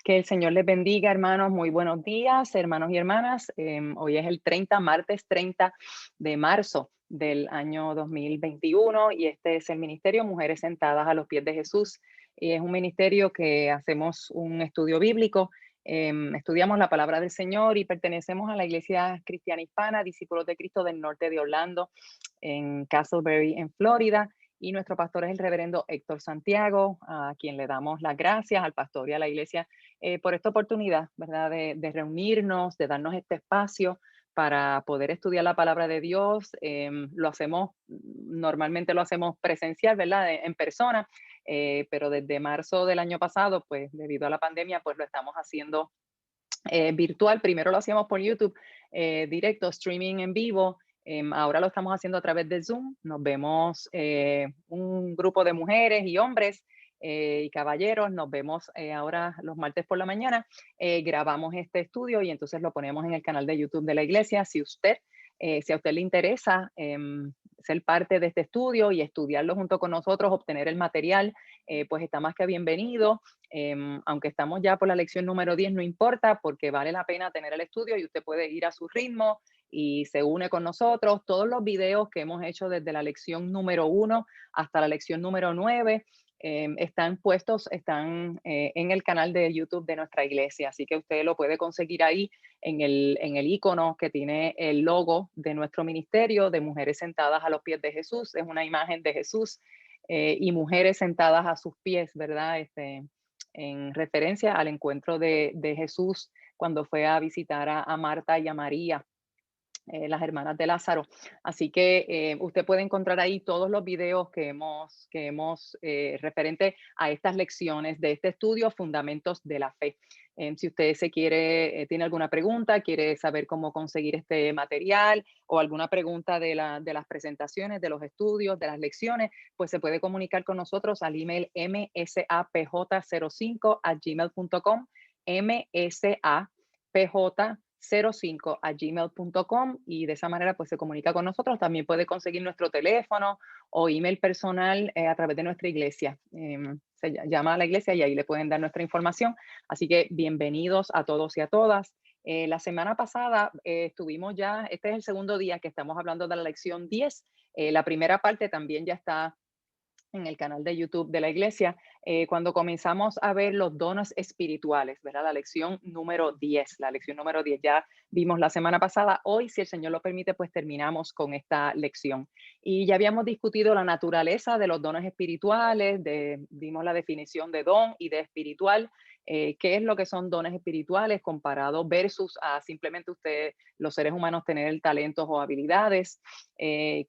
Que el Señor les bendiga, hermanos. Muy buenos días, hermanos y hermanas. Hoy es el 30, martes 30 de marzo del año 2021 y este es el Ministerio Mujeres Sentadas a los Pies de Jesús. Y es un ministerio que hacemos un estudio bíblico, estudiamos la palabra del Señor y pertenecemos a la Iglesia Cristiana Hispana, Discípulos de Cristo del norte de Orlando, en Castleberry, en Florida. Y nuestro pastor es el reverendo Héctor Santiago, a quien le damos las gracias al pastor y a la iglesia por esta oportunidad, ¿verdad? De reunirnos, de darnos este espacio para poder estudiar la palabra de Dios. Normalmente lo hacemos presencial, ¿verdad? En persona, pero desde marzo del año pasado, pues debido a la pandemia, pues lo estamos haciendo virtual. Primero lo hacíamos por YouTube, directo, streaming en vivo. Ahora lo estamos haciendo a través de Zoom. Nos vemos un grupo de mujeres y hombres y caballeros. Nos vemos ahora los martes por la mañana. Grabamos este estudio y entonces lo ponemos en el canal de YouTube de la iglesia. Si a usted le interesa ser parte de este estudio y estudiarlo junto con nosotros, obtener el material, pues está más que bienvenido. Aunque estamos ya por la lección número 10, no importa porque vale la pena tener el estudio y usted puede ir a su ritmo y se une con nosotros. Todos los videos que hemos hecho desde la lección número 1 hasta la lección número 9 están en el canal de YouTube de nuestra iglesia, así que usted lo puede conseguir ahí en el icono que tiene el logo de nuestro ministerio de Mujeres Sentadas a los Pies de Jesús. Es una imagen de Jesús y mujeres sentadas a sus pies, ¿verdad? En referencia al encuentro de Jesús cuando fue a visitar a Marta y a María, las hermanas de Lázaro. Así que usted puede encontrar ahí todos los videos que hemos referente a estas lecciones de este estudio, Fundamentos de la Fe. Si usted tiene alguna pregunta, quiere saber cómo conseguir este material o alguna pregunta de las presentaciones, de los estudios, de las lecciones, pues se puede comunicar con nosotros al email msapj05@gmail.com, msapj05@gmail.com, y de esa manera pues se comunica con nosotros. También puede conseguir nuestro teléfono o email personal a través de nuestra iglesia. Llama a la iglesia y ahí le pueden dar nuestra información. Así que bienvenidos a todos y a todas. La semana pasada este es el segundo día que estamos hablando de la lección 10. La primera parte también ya está en el canal de YouTube de la iglesia, cuando comenzamos a ver los dones espirituales, ¿verdad? La lección número 10 ya vimos la semana pasada. Hoy, si el Señor lo permite, pues terminamos con esta lección. Y ya habíamos discutido la naturaleza de los dones espirituales, dimos la definición de don y de espiritual, qué es lo que son dones espirituales comparado versus a simplemente los seres humanos, tener talentos o habilidades. Qué es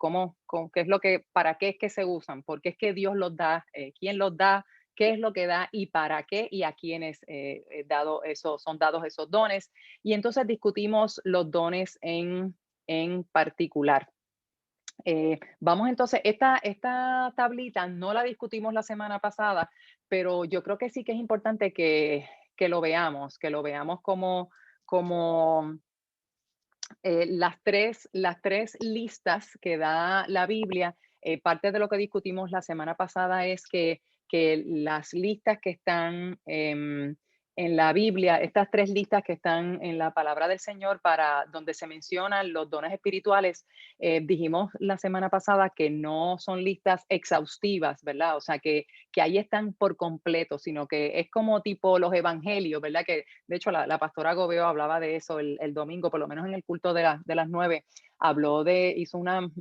para qué es que se usan, por qué es que Dios los da, quién los da, qué es lo que da y para qué y a quiénes son dados esos dones. Y entonces discutimos los dones en particular. Vamos entonces, esta tablita no la discutimos la semana pasada, pero yo creo que sí que es importante que lo veamos como las tres listas que da la Biblia. Parte de lo que discutimos la semana pasada es que las listas que están en la Biblia, estas tres listas que están en la palabra del Señor para donde se mencionan los dones espirituales, dijimos la semana pasada que no son listas exhaustivas, ¿verdad? O sea, que ahí están por completo, sino que es como tipo los evangelios, ¿verdad? Que de hecho la pastora Gobeo hablaba de eso el domingo, por lo menos en el culto de las 9, hizo una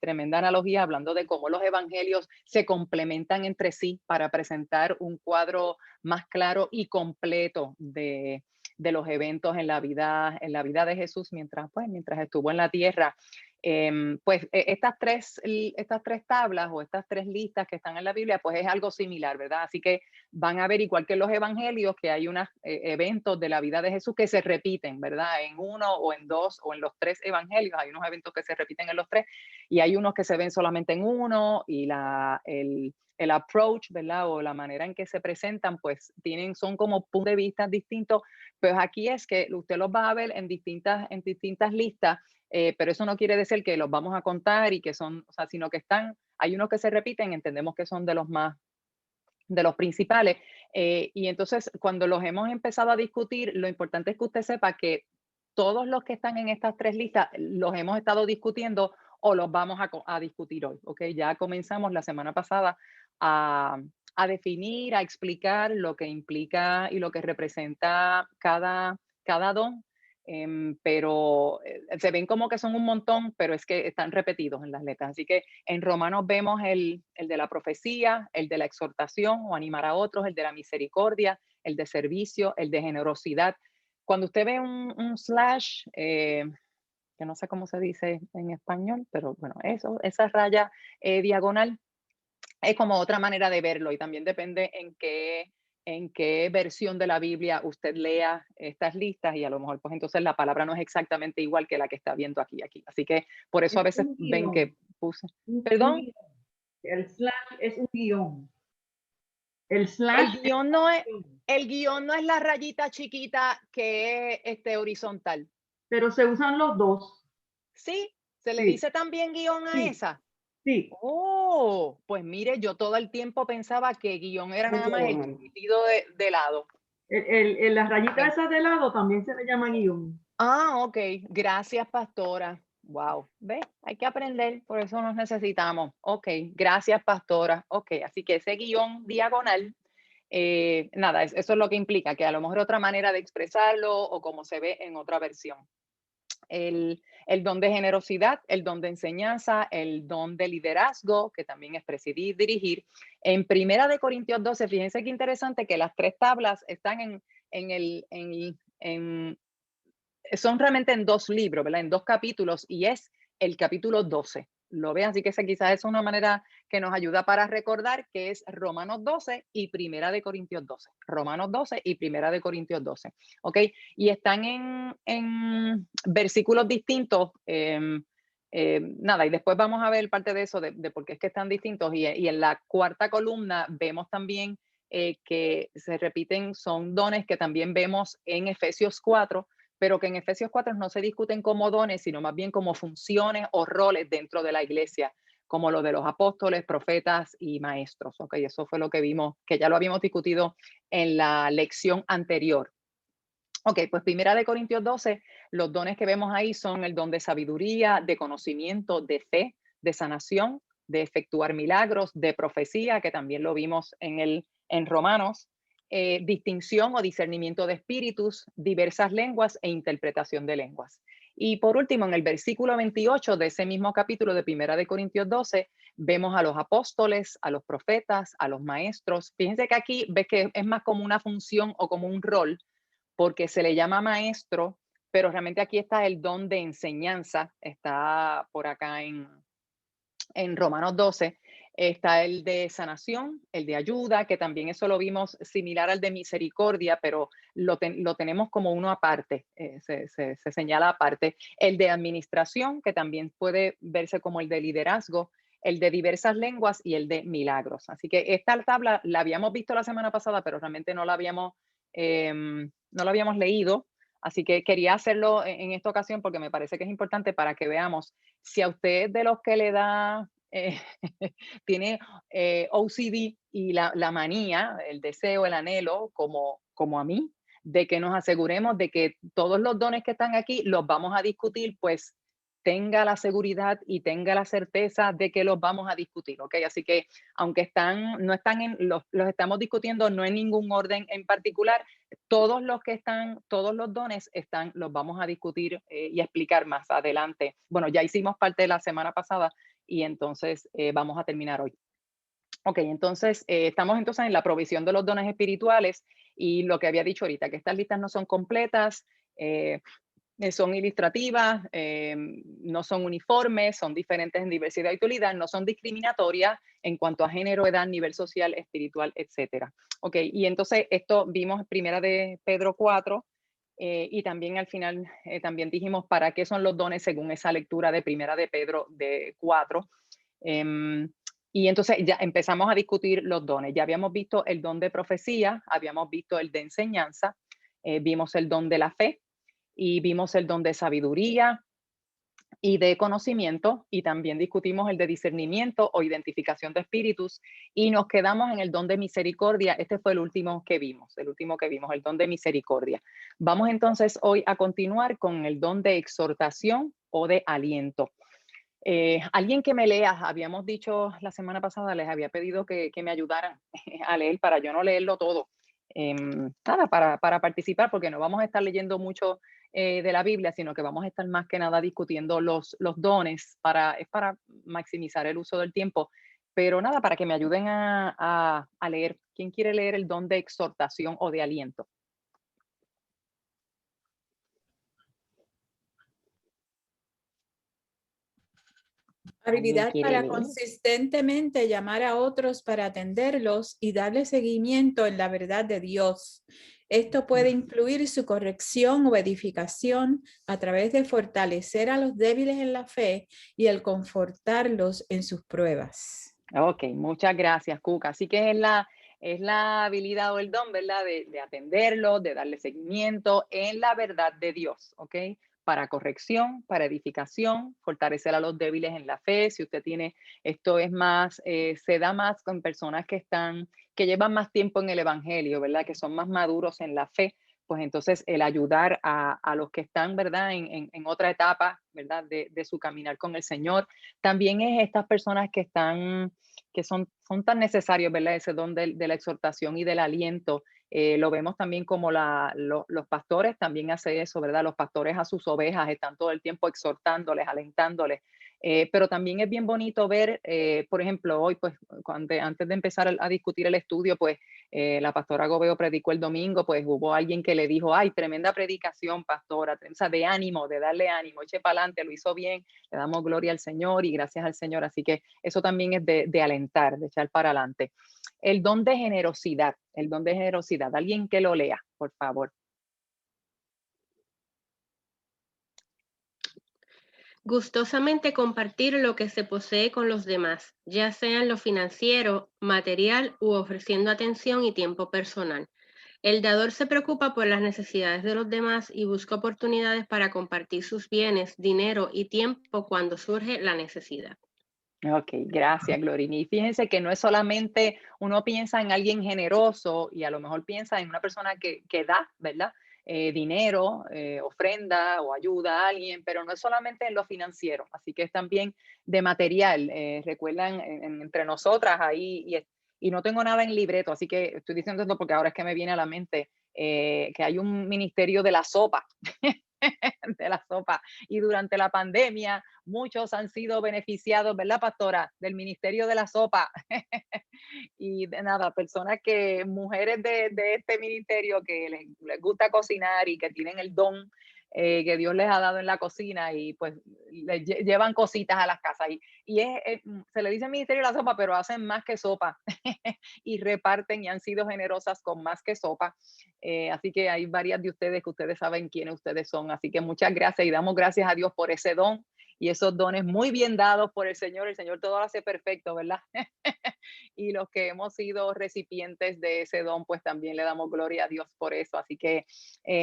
tremenda analogía hablando de cómo los evangelios se complementan entre sí para presentar un cuadro más claro y completo de los eventos en la vida de Jesús mientras estuvo en la tierra. Estas tres tablas o estas tres listas que están en la Biblia, pues es algo similar, ¿verdad? Así que van a ver, igual que en los evangelios, que hay unos eventos de la vida de Jesús que se repiten, ¿verdad? En uno o en dos o en los tres evangelios, hay unos eventos que se repiten en los tres y hay unos que se ven solamente en uno, y el approach, ¿verdad? O la manera en que se presentan, pues son como puntos de vista distintos. Pues aquí es que usted los va a ver en distintas listas, pero eso no quiere decir que los vamos a contar y que son, o sea, sino que hay unos que se repiten, entendemos que son de los principales. Y entonces, cuando los hemos empezado a discutir, lo importante es que usted sepa que todos los que están en estas tres listas los hemos estado discutiendo o los vamos a discutir hoy, ¿ok? Ya comenzamos la semana pasada a, a definir, a explicar lo que implica y lo que representa cada don. Pero se ven como que son un montón, pero es que están repetidos en las letras. Así que en Romanos vemos el de la profecía, el de la exhortación o animar a otros, el de la misericordia, el de servicio, el de generosidad. Cuando usted ve un slash, que no sé cómo se dice en español, pero bueno, eso, esa raya diagonal es como otra manera de verlo y también depende en qué versión de la Biblia usted lea estas listas y a lo mejor pues entonces la palabra no es exactamente igual que la que está viendo aquí. Así que por eso a Es veces un ven guión, que puse, un perdón, guión. El slash es un guión. El el slash es guión un no es, guión, el guión no es la rayita chiquita que es horizontal. pero se usan los dos. Sí, se le Sí, dice también guión a sí, esa. sí. Oh, pues mire, yo todo el tiempo pensaba que guión era En nada más el diagonal. chiquitito de lado. Las rayitas Ok. esas de lado también se le llama guión. Ah, ok. Gracias, pastora. Wow. ¿Ve? Hay que aprender, por eso nos necesitamos. Ok, gracias, pastora. Ok, así que ese guión diagonal, nada, eso es lo que implica, que a lo mejor otra manera de expresarlo o como se ve en otra versión. El don de generosidad, el don de enseñanza, el don de liderazgo, que también es presidir, dirigir. En Primera de Corintios 12, fíjense qué interesante que las tres tablas están en el, en, son realmente en dos libros, ¿verdad? En dos capítulos y es el capítulo 12. Lo vean, así que esa quizás es una manera que nos ayuda para recordar que es Romanos 12 y Primera de Corintios 12. Romanos 12 y Primera de Corintios 12. ¿Ok? Y están en versículos distintos. Nada, y después vamos a ver parte de eso, de por qué es que están distintos. Y en la cuarta columna vemos también que se repiten, son dones que también vemos en Efesios 4, pero que en Efesios 4 no se discuten como dones, sino más bien como funciones o roles dentro de la iglesia, como lo de los apóstoles, profetas y maestros. Ok, eso fue lo que vimos, que ya lo habíamos discutido en la lección anterior. Ok, pues Primera de Corintios 12, los dones que vemos ahí son el don de sabiduría, de conocimiento, de fe, de sanación, de efectuar milagros, de profecía, que también lo vimos en Romanos, distinción o discernimiento de espíritus, diversas lenguas e interpretación de lenguas. Y por último, en el versículo 28 de ese mismo capítulo de Primera de Corintios 12, vemos a los apóstoles, a los profetas, a los maestros. Fíjense que aquí ves que es más como una función o como un rol porque se le llama maestro, pero realmente aquí está el don de enseñanza, está por acá en Romanos 12, está el de sanación, el de ayuda, que también eso lo vimos similar al de misericordia, pero lo tenemos como uno aparte, se señala aparte. El de administración, que también puede verse como el de liderazgo, el de diversas lenguas y el de milagros. Así que esta tabla la habíamos visto la semana pasada, pero realmente no la habíamos leído. Así que quería hacerlo en esta ocasión porque me parece que es importante para que veamos si a usted de los que le da, tiene OCD y la manía, el deseo, el anhelo, como a mí, de que nos aseguremos de que todos los dones que están aquí los vamos a discutir, pues tenga la seguridad y tenga la certeza de que los vamos a discutir, ¿ok? Así que aunque no están los estamos discutiendo no en ningún orden en particular, todos los dones los vamos a discutir y a explicar más adelante. Bueno, ya hicimos parte de la semana pasada y entonces vamos a terminar hoy. Ok, entonces estamos entonces en la provisión de los dones espirituales y lo que había dicho ahorita, que estas listas no son completas, son ilustrativas, no son uniformes, son diferentes en diversidad y utilidad, no son discriminatorias en cuanto a género, edad, nivel social, espiritual, etcétera. Ok, y entonces esto vimos primera de Pedro 4 y también al final también dijimos para qué son los dones según esa lectura de primera de Pedro de 4. Y entonces ya empezamos a discutir los dones. Ya habíamos visto el don de profecía, habíamos visto el de enseñanza, vimos el don de la fe, y vimos el don de sabiduría, y de conocimiento, y también discutimos el de discernimiento o identificación de espíritus, y nos quedamos en el don de misericordia. Este fue el último que vimos, el don de misericordia. Vamos entonces hoy a continuar con el don de exhortación o de aliento. Alguien que me lea, habíamos dicho la semana pasada, les había pedido que me ayudaran a leer para yo no leerlo todo. Nada, para participar, porque no vamos a estar leyendo mucho de la Biblia, sino que vamos a estar más que nada discutiendo los dones, es para maximizar el uso del tiempo. Pero nada, para que me ayuden a leer. ¿Quién quiere leer el don de exhortación o de aliento? ¿Alguien Habilidad quiere para leer? consistentemente llamar a otros para atenderlos y darle seguimiento en la verdad de Dios. Esto puede incluir su corrección o edificación a través de fortalecer a los débiles en la fe y el confortarlos en sus pruebas. Ok, muchas gracias, Cuca. Así que es la habilidad o el don, ¿verdad? De atenderlo, de darle seguimiento en la verdad de Dios, ¿ok? Para corrección, para edificación, fortalecer a los débiles en la fe. Si usted tiene, esto es más, se da más con personas que llevan más tiempo en el evangelio, ¿verdad? Que son más maduros en la fe. Pues entonces el ayudar a los que están, ¿verdad? En otra etapa, ¿verdad? De su caminar con el Señor. También es estas personas que son tan necesarios, ¿verdad? Ese don de la exhortación y del aliento. Lo vemos también como los pastores también hacen eso, ¿verdad? Los pastores a sus ovejas están todo el tiempo exhortándoles, alentándoles. Pero también es bien bonito ver, por ejemplo, hoy, pues, antes de empezar a discutir el estudio, pues, la pastora Gobeo predicó el domingo, pues hubo alguien que le dijo, ay, tremenda predicación, pastora, o sea, de ánimo, de darle ánimo, eche para adelante, lo hizo bien, le damos gloria al Señor y gracias al Señor. Así que eso también es de alentar, de echar para adelante. El don de generosidad, alguien que lo lea, por favor. Gustosamente compartir lo que se posee con los demás, ya sea en lo financiero, material u ofreciendo atención y tiempo personal. El dador se preocupa por las necesidades de los demás y busca oportunidades para compartir sus bienes, dinero y tiempo cuando surge la necesidad. Ok, gracias, Glorini. Y fíjense que no es solamente uno piensa en alguien generoso y a lo mejor piensa en una persona que da, ¿verdad? Dinero, ofrenda o ayuda a alguien, pero no es solamente en lo financiero, así que es también de material. Recuerdan, entre nosotras ahí, y no tengo nada en libreto, así que estoy diciendo esto porque ahora es que me viene a la mente que hay un ministerio de la sopa. De la sopa. Y durante la pandemia, muchos han sido beneficiados, ¿verdad, pastora? Del Ministerio de la Sopa. Y de nada, personas mujeres de este ministerio que les gusta cocinar y que tienen el don que Dios les ha dado en la cocina y pues llevan cositas a las casas. Se le dice Ministerio de la Sopa, pero hacen más que sopa y reparten y han sido generosas con más que sopa. Así que hay varias de ustedes que ustedes saben quiénes ustedes son. Así que muchas gracias y damos gracias a Dios por ese don y esos dones muy bien dados por el Señor todo lo hace perfecto, ¿verdad? Y los que hemos sido recipientes de ese don, pues también le damos gloria a Dios por eso. Así que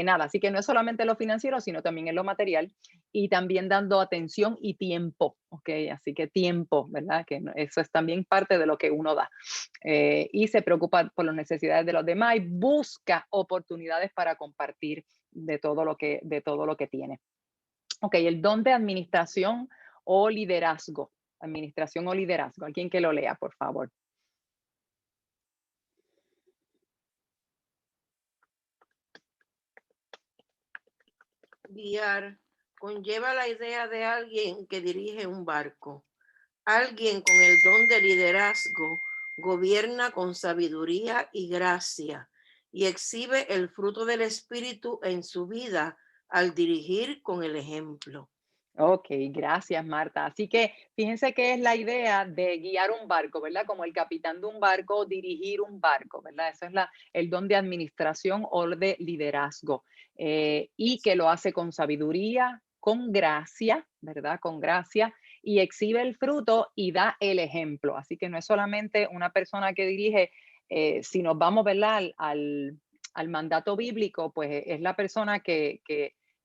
nada, así que no es solamente lo financiero, sino también en lo material y también dando atención y tiempo, ¿ok? Así que tiempo, ¿verdad? Eso es también parte de lo que uno da. Y se preocupa por las necesidades de los demás y busca oportunidades para compartir de todo lo que tiene. Ok, el don de administración o liderazgo. Administración o liderazgo. Alguien que lo lea, por favor. Guiar conlleva la idea de alguien que dirige un barco. Alguien con el don de liderazgo gobierna con sabiduría y gracia y exhibe el fruto del Espíritu en su vida al dirigir con el ejemplo. Ok, gracias, Marta. Así que fíjense que es la idea de guiar un barco, ¿verdad? Como el capitán de un barco, dirigir un barco, ¿verdad? Eso es el don de administración o de liderazgo. Y que lo hace con sabiduría, con gracia, ¿verdad? Con gracia y exhibe el fruto y da el ejemplo. Así que no es solamente una persona que dirige, si nos vamos, ¿verdad? Al mandato bíblico, pues es la persona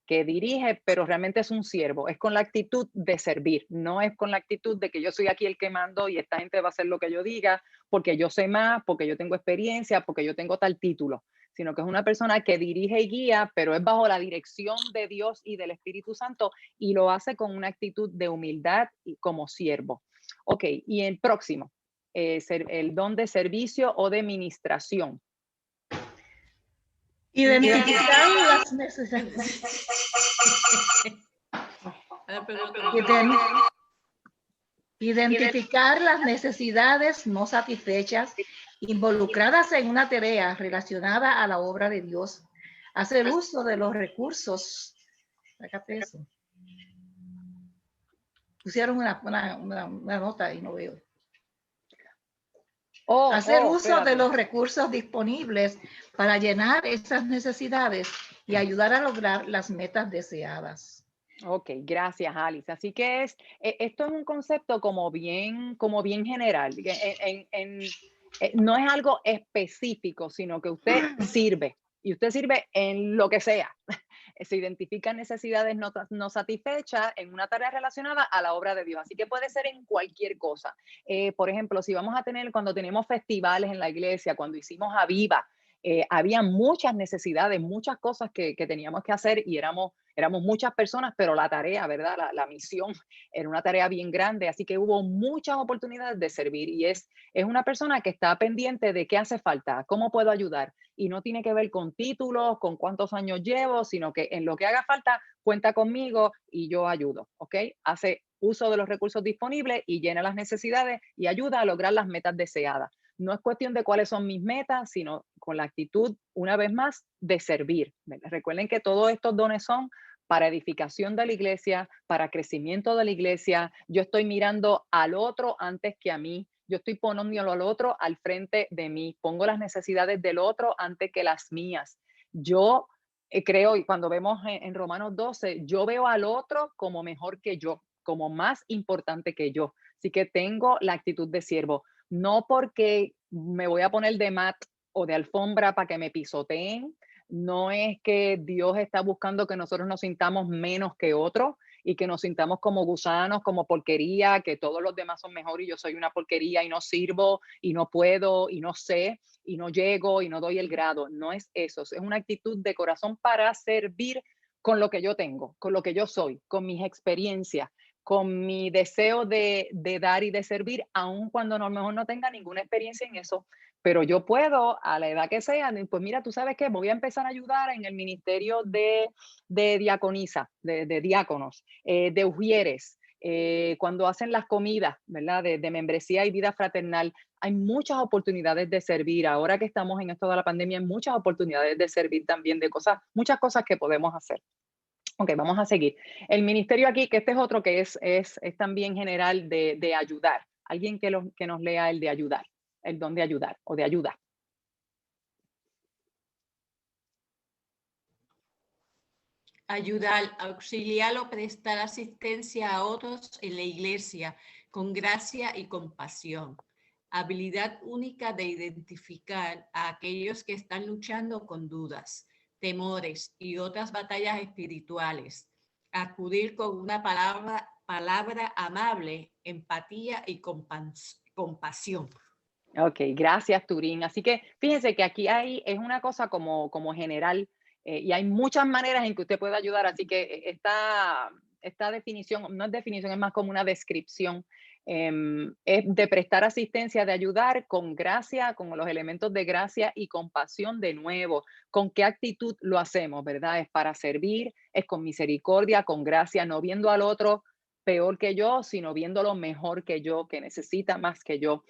que dirige, pero realmente es un siervo, es con la actitud de servir, no es con la actitud de que yo soy aquí el que mando y esta gente va a hacer lo que yo diga, porque yo sé más, porque yo tengo experiencia, porque yo tengo tal título, sino que es una persona que dirige y guía, pero es bajo la dirección de Dios y del Espíritu Santo y lo hace con una actitud de humildad y como siervo. Ok, y el próximo, el don de servicio o de ministración. Identificar las necesidades. Identificar las necesidades no satisfechas involucradas en una tarea relacionada a la obra de Dios. Hacer uso de los recursos. Sácate eso. Pusieron una nota y no veo. Hacer uso de los recursos disponibles para llenar esas necesidades y ayudar a lograr las metas deseadas. Ok, gracias, Alice. Así que esto es un concepto como bien general. No es algo específico, sino que usted sirve y usted sirve en lo que sea. Se identifican necesidades no satisfechas en una tarea relacionada a la obra de Dios. Así que puede ser en cualquier cosa. Por ejemplo, si vamos a tener, cuando tenemos festivales en la iglesia, cuando hicimos Aviva, había muchas necesidades, muchas cosas que teníamos que hacer y éramos muchas personas, pero la tarea, ¿verdad? La misión era una tarea bien grande, así que hubo muchas oportunidades de servir y es una persona que está pendiente de qué hace falta, cómo puedo ayudar y no tiene que ver con títulos, con cuántos años llevo, sino que en lo que haga falta cuenta conmigo y yo ayudo, ¿ok? Hace uso de los recursos disponibles y llena las necesidades y ayuda a lograr las metas deseadas. No es cuestión de cuáles son mis metas, sino con la actitud, una vez más, de servir. Recuerden que todos estos dones son para edificación de la iglesia, para crecimiento de la iglesia. Yo estoy mirando al otro antes que a mí. Yo estoy poniéndolo al otro al frente de mí. Pongo las necesidades del otro antes que las mías. Yo creo, y cuando vemos en Romanos 12, yo veo al otro como mejor que yo, como más importante que yo. Así que tengo la actitud de siervo. No porque me voy a poner de mat o de alfombra para que me pisoteen. No es que Dios está buscando que nosotros nos sintamos menos que otros y que nos sintamos como gusanos, como porquería, que todos los demás son mejor y yo soy una porquería y no sirvo y no puedo y no sé y no llego y no doy el grado. No es eso, es una actitud de corazón para servir con lo que yo tengo, con lo que yo soy, con mis experiencias, con mi deseo de dar y de servir, aun cuando a lo mejor no tenga ninguna experiencia en eso, pero yo puedo, a la edad que sea, pues mira, tú sabes qué, voy a empezar a ayudar en el ministerio de diaconisa, de diáconos, de ujieres, cuando hacen las comidas, ¿verdad? De membresía y vida fraternal. Hay muchas oportunidades de servir. Ahora que estamos en esto de la pandemia, hay muchas oportunidades de servir también de cosas, muchas cosas que podemos hacer. Ok, vamos a seguir. El ministerio aquí, que este es otro que es también general de ayudar. Alguien que nos lea el de ayudar, el don de ayudar o de ayuda. Ayudar, auxiliar o prestar asistencia a otros en la iglesia con gracia y compasión. Habilidad única de identificar a aquellos que están luchando con dudas, temores y otras batallas espirituales. Acudir con una palabra amable, empatía y compasión. Ok, gracias, Turín. Así que fíjense que aquí es una cosa como general y hay muchas maneras en que usted puede ayudar. Así que esta definición, no es definición, es más como una descripción. Es de prestar asistencia, de ayudar con gracia, con los elementos de gracia y compasión de nuevo. ¿Con qué actitud lo hacemos, verdad? Es para servir, es con misericordia, con gracia, no viendo al otro peor que yo, sino viéndolo mejor que yo, que necesita más que yo,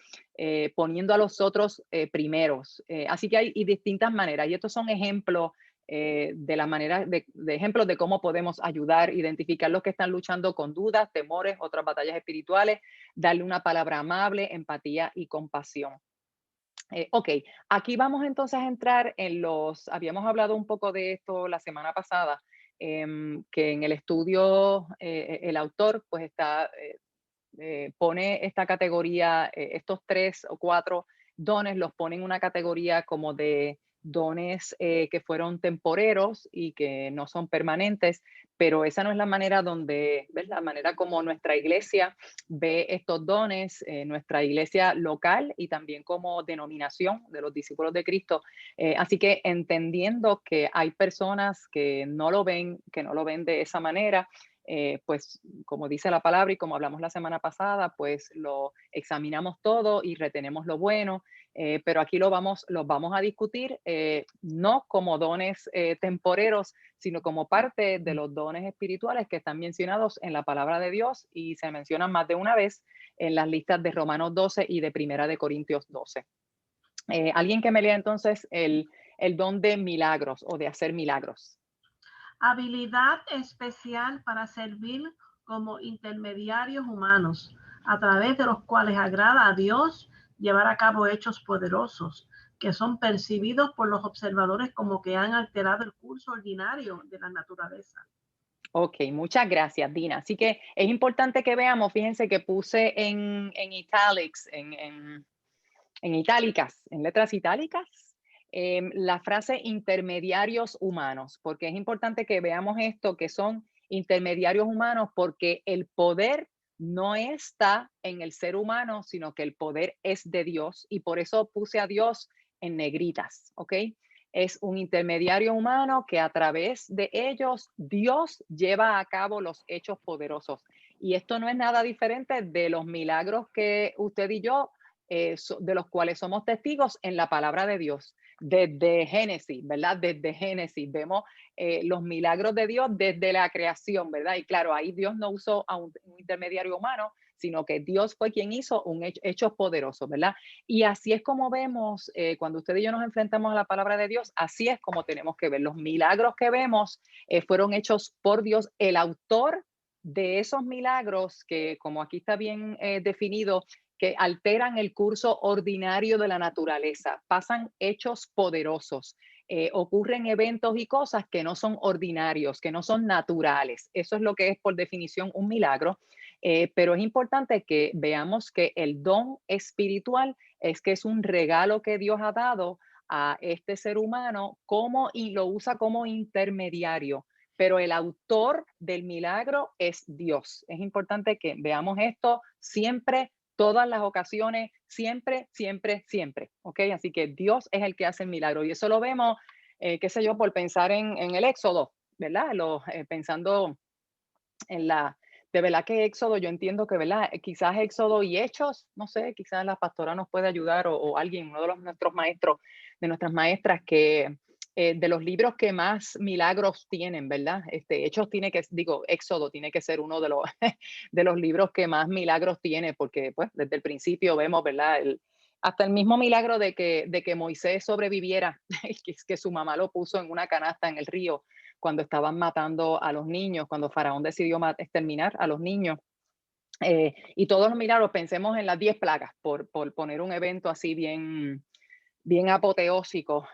poniendo a los otros primeros. Así que hay distintas maneras y estos son ejemplos de las maneras de ejemplos de cómo podemos ayudar, identificar los que están luchando con dudas, temores, otras batallas espirituales, darle una palabra amable, empatía y compasión. Ok, aquí vamos entonces a entrar habíamos hablado un poco de esto la semana pasada, que en el estudio el autor pues pone esta categoría, estos 3 o 4 dones los pone en una categoría como de dones que fueron temporeros y que no son permanentes, pero esa no es la manera donde, ¿ves? La manera como nuestra iglesia ve estos dones, nuestra iglesia local y también como denominación de los discípulos de Cristo. Así que entendiendo que hay personas que no lo ven de esa manera, pues como dice la palabra y como hablamos la semana pasada, pues lo examinamos todo y retenemos lo bueno, pero aquí los vamos a discutir no como dones temporeros, sino como parte de los dones espirituales que están mencionados en la palabra de Dios y se mencionan más de una vez en las listas de Romanos 12 y de Primera de Corintios 12. Alguien que me lea entonces el don de milagros o de hacer milagros. Habilidad especial para servir como intermediarios humanos, a través de los cuales agrada a Dios llevar a cabo hechos poderosos, que son percibidos por los observadores como que han alterado el curso ordinario de la naturaleza. Ok, muchas gracias, Dina. Así que es importante que veamos, fíjense que puse en italics, en itálicas, en letras itálicas, la frase intermediarios humanos, porque es importante que veamos esto, que son intermediarios humanos, porque el poder no está en el ser humano, sino que el poder es de Dios, y por eso puse a Dios en negritas, ¿ok? Es un intermediario humano que a través de ellos Dios lleva a cabo los hechos poderosos. Y esto no es nada diferente de los milagros que usted y yo de los cuales somos testigos en la palabra de Dios. Desde Génesis, ¿verdad? Desde Génesis vemos los milagros de Dios desde la creación, ¿verdad? Y claro, ahí Dios no usó a un intermediario humano, sino que Dios fue quien hizo un hechos poderosos, ¿verdad? Y así es como vemos, cuando usted y yo nos enfrentamos a la palabra de Dios, así es como tenemos que ver. Los milagros que vemos fueron hechos por Dios. El autor de esos milagros, que como aquí está bien definido, que alteran el curso ordinario de la naturaleza, pasan hechos poderosos, ocurren eventos y cosas que no son ordinarios, que no son naturales. Eso es lo que es por definición un milagro, pero es importante que veamos que el don espiritual es que es un regalo que Dios ha dado a este ser humano y lo usa como intermediario. Pero el autor del milagro es Dios. Es importante que veamos esto siempre, todas las ocasiones, siempre, siempre, siempre, ¿ok? Así que Dios es el que hace el milagro y eso lo vemos, qué sé yo, por pensar en el Éxodo, ¿verdad? Pensando en de verdad que Éxodo, yo entiendo que, ¿verdad? Quizás Éxodo y Hechos, no sé, quizás la pastora nos puede ayudar o alguien, uno de nuestros maestros, de nuestras maestras que de los libros que más milagros tienen, ¿verdad? Hechos Éxodo tiene que ser uno de los, de los libros que más milagros tiene, porque pues desde el principio vemos, ¿verdad? Hasta el mismo milagro de que Moisés sobreviviera, que su mamá lo puso en una canasta en el río cuando estaban matando a los niños, cuando Faraón decidió exterminar a los niños. Y todos los milagros, pensemos en las 10 plagas, por poner un evento así bien, bien apoteósico.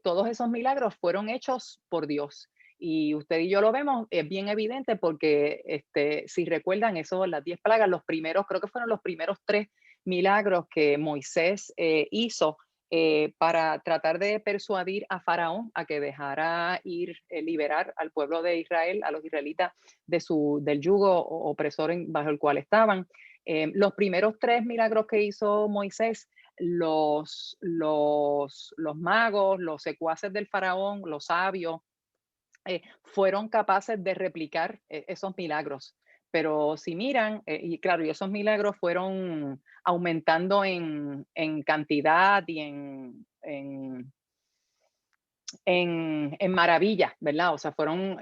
Todos esos milagros fueron hechos por Dios. Y usted y yo lo vemos, es bien evidente porque si recuerdan eso, las 10 plagas, los primeros, creo que fueron los primeros 3 milagros que Moisés hizo para tratar de persuadir a Faraón a que dejara ir, liberar al pueblo de Israel, a los israelitas del yugo opresor bajo el cual estaban. Los primeros 3 milagros que hizo Moisés, los magos, los secuaces del faraón, los sabios, fueron capaces de replicar esos milagros. Pero si miran, y claro, y esos milagros fueron aumentando en cantidad y en maravilla, ¿verdad? O sea, fueron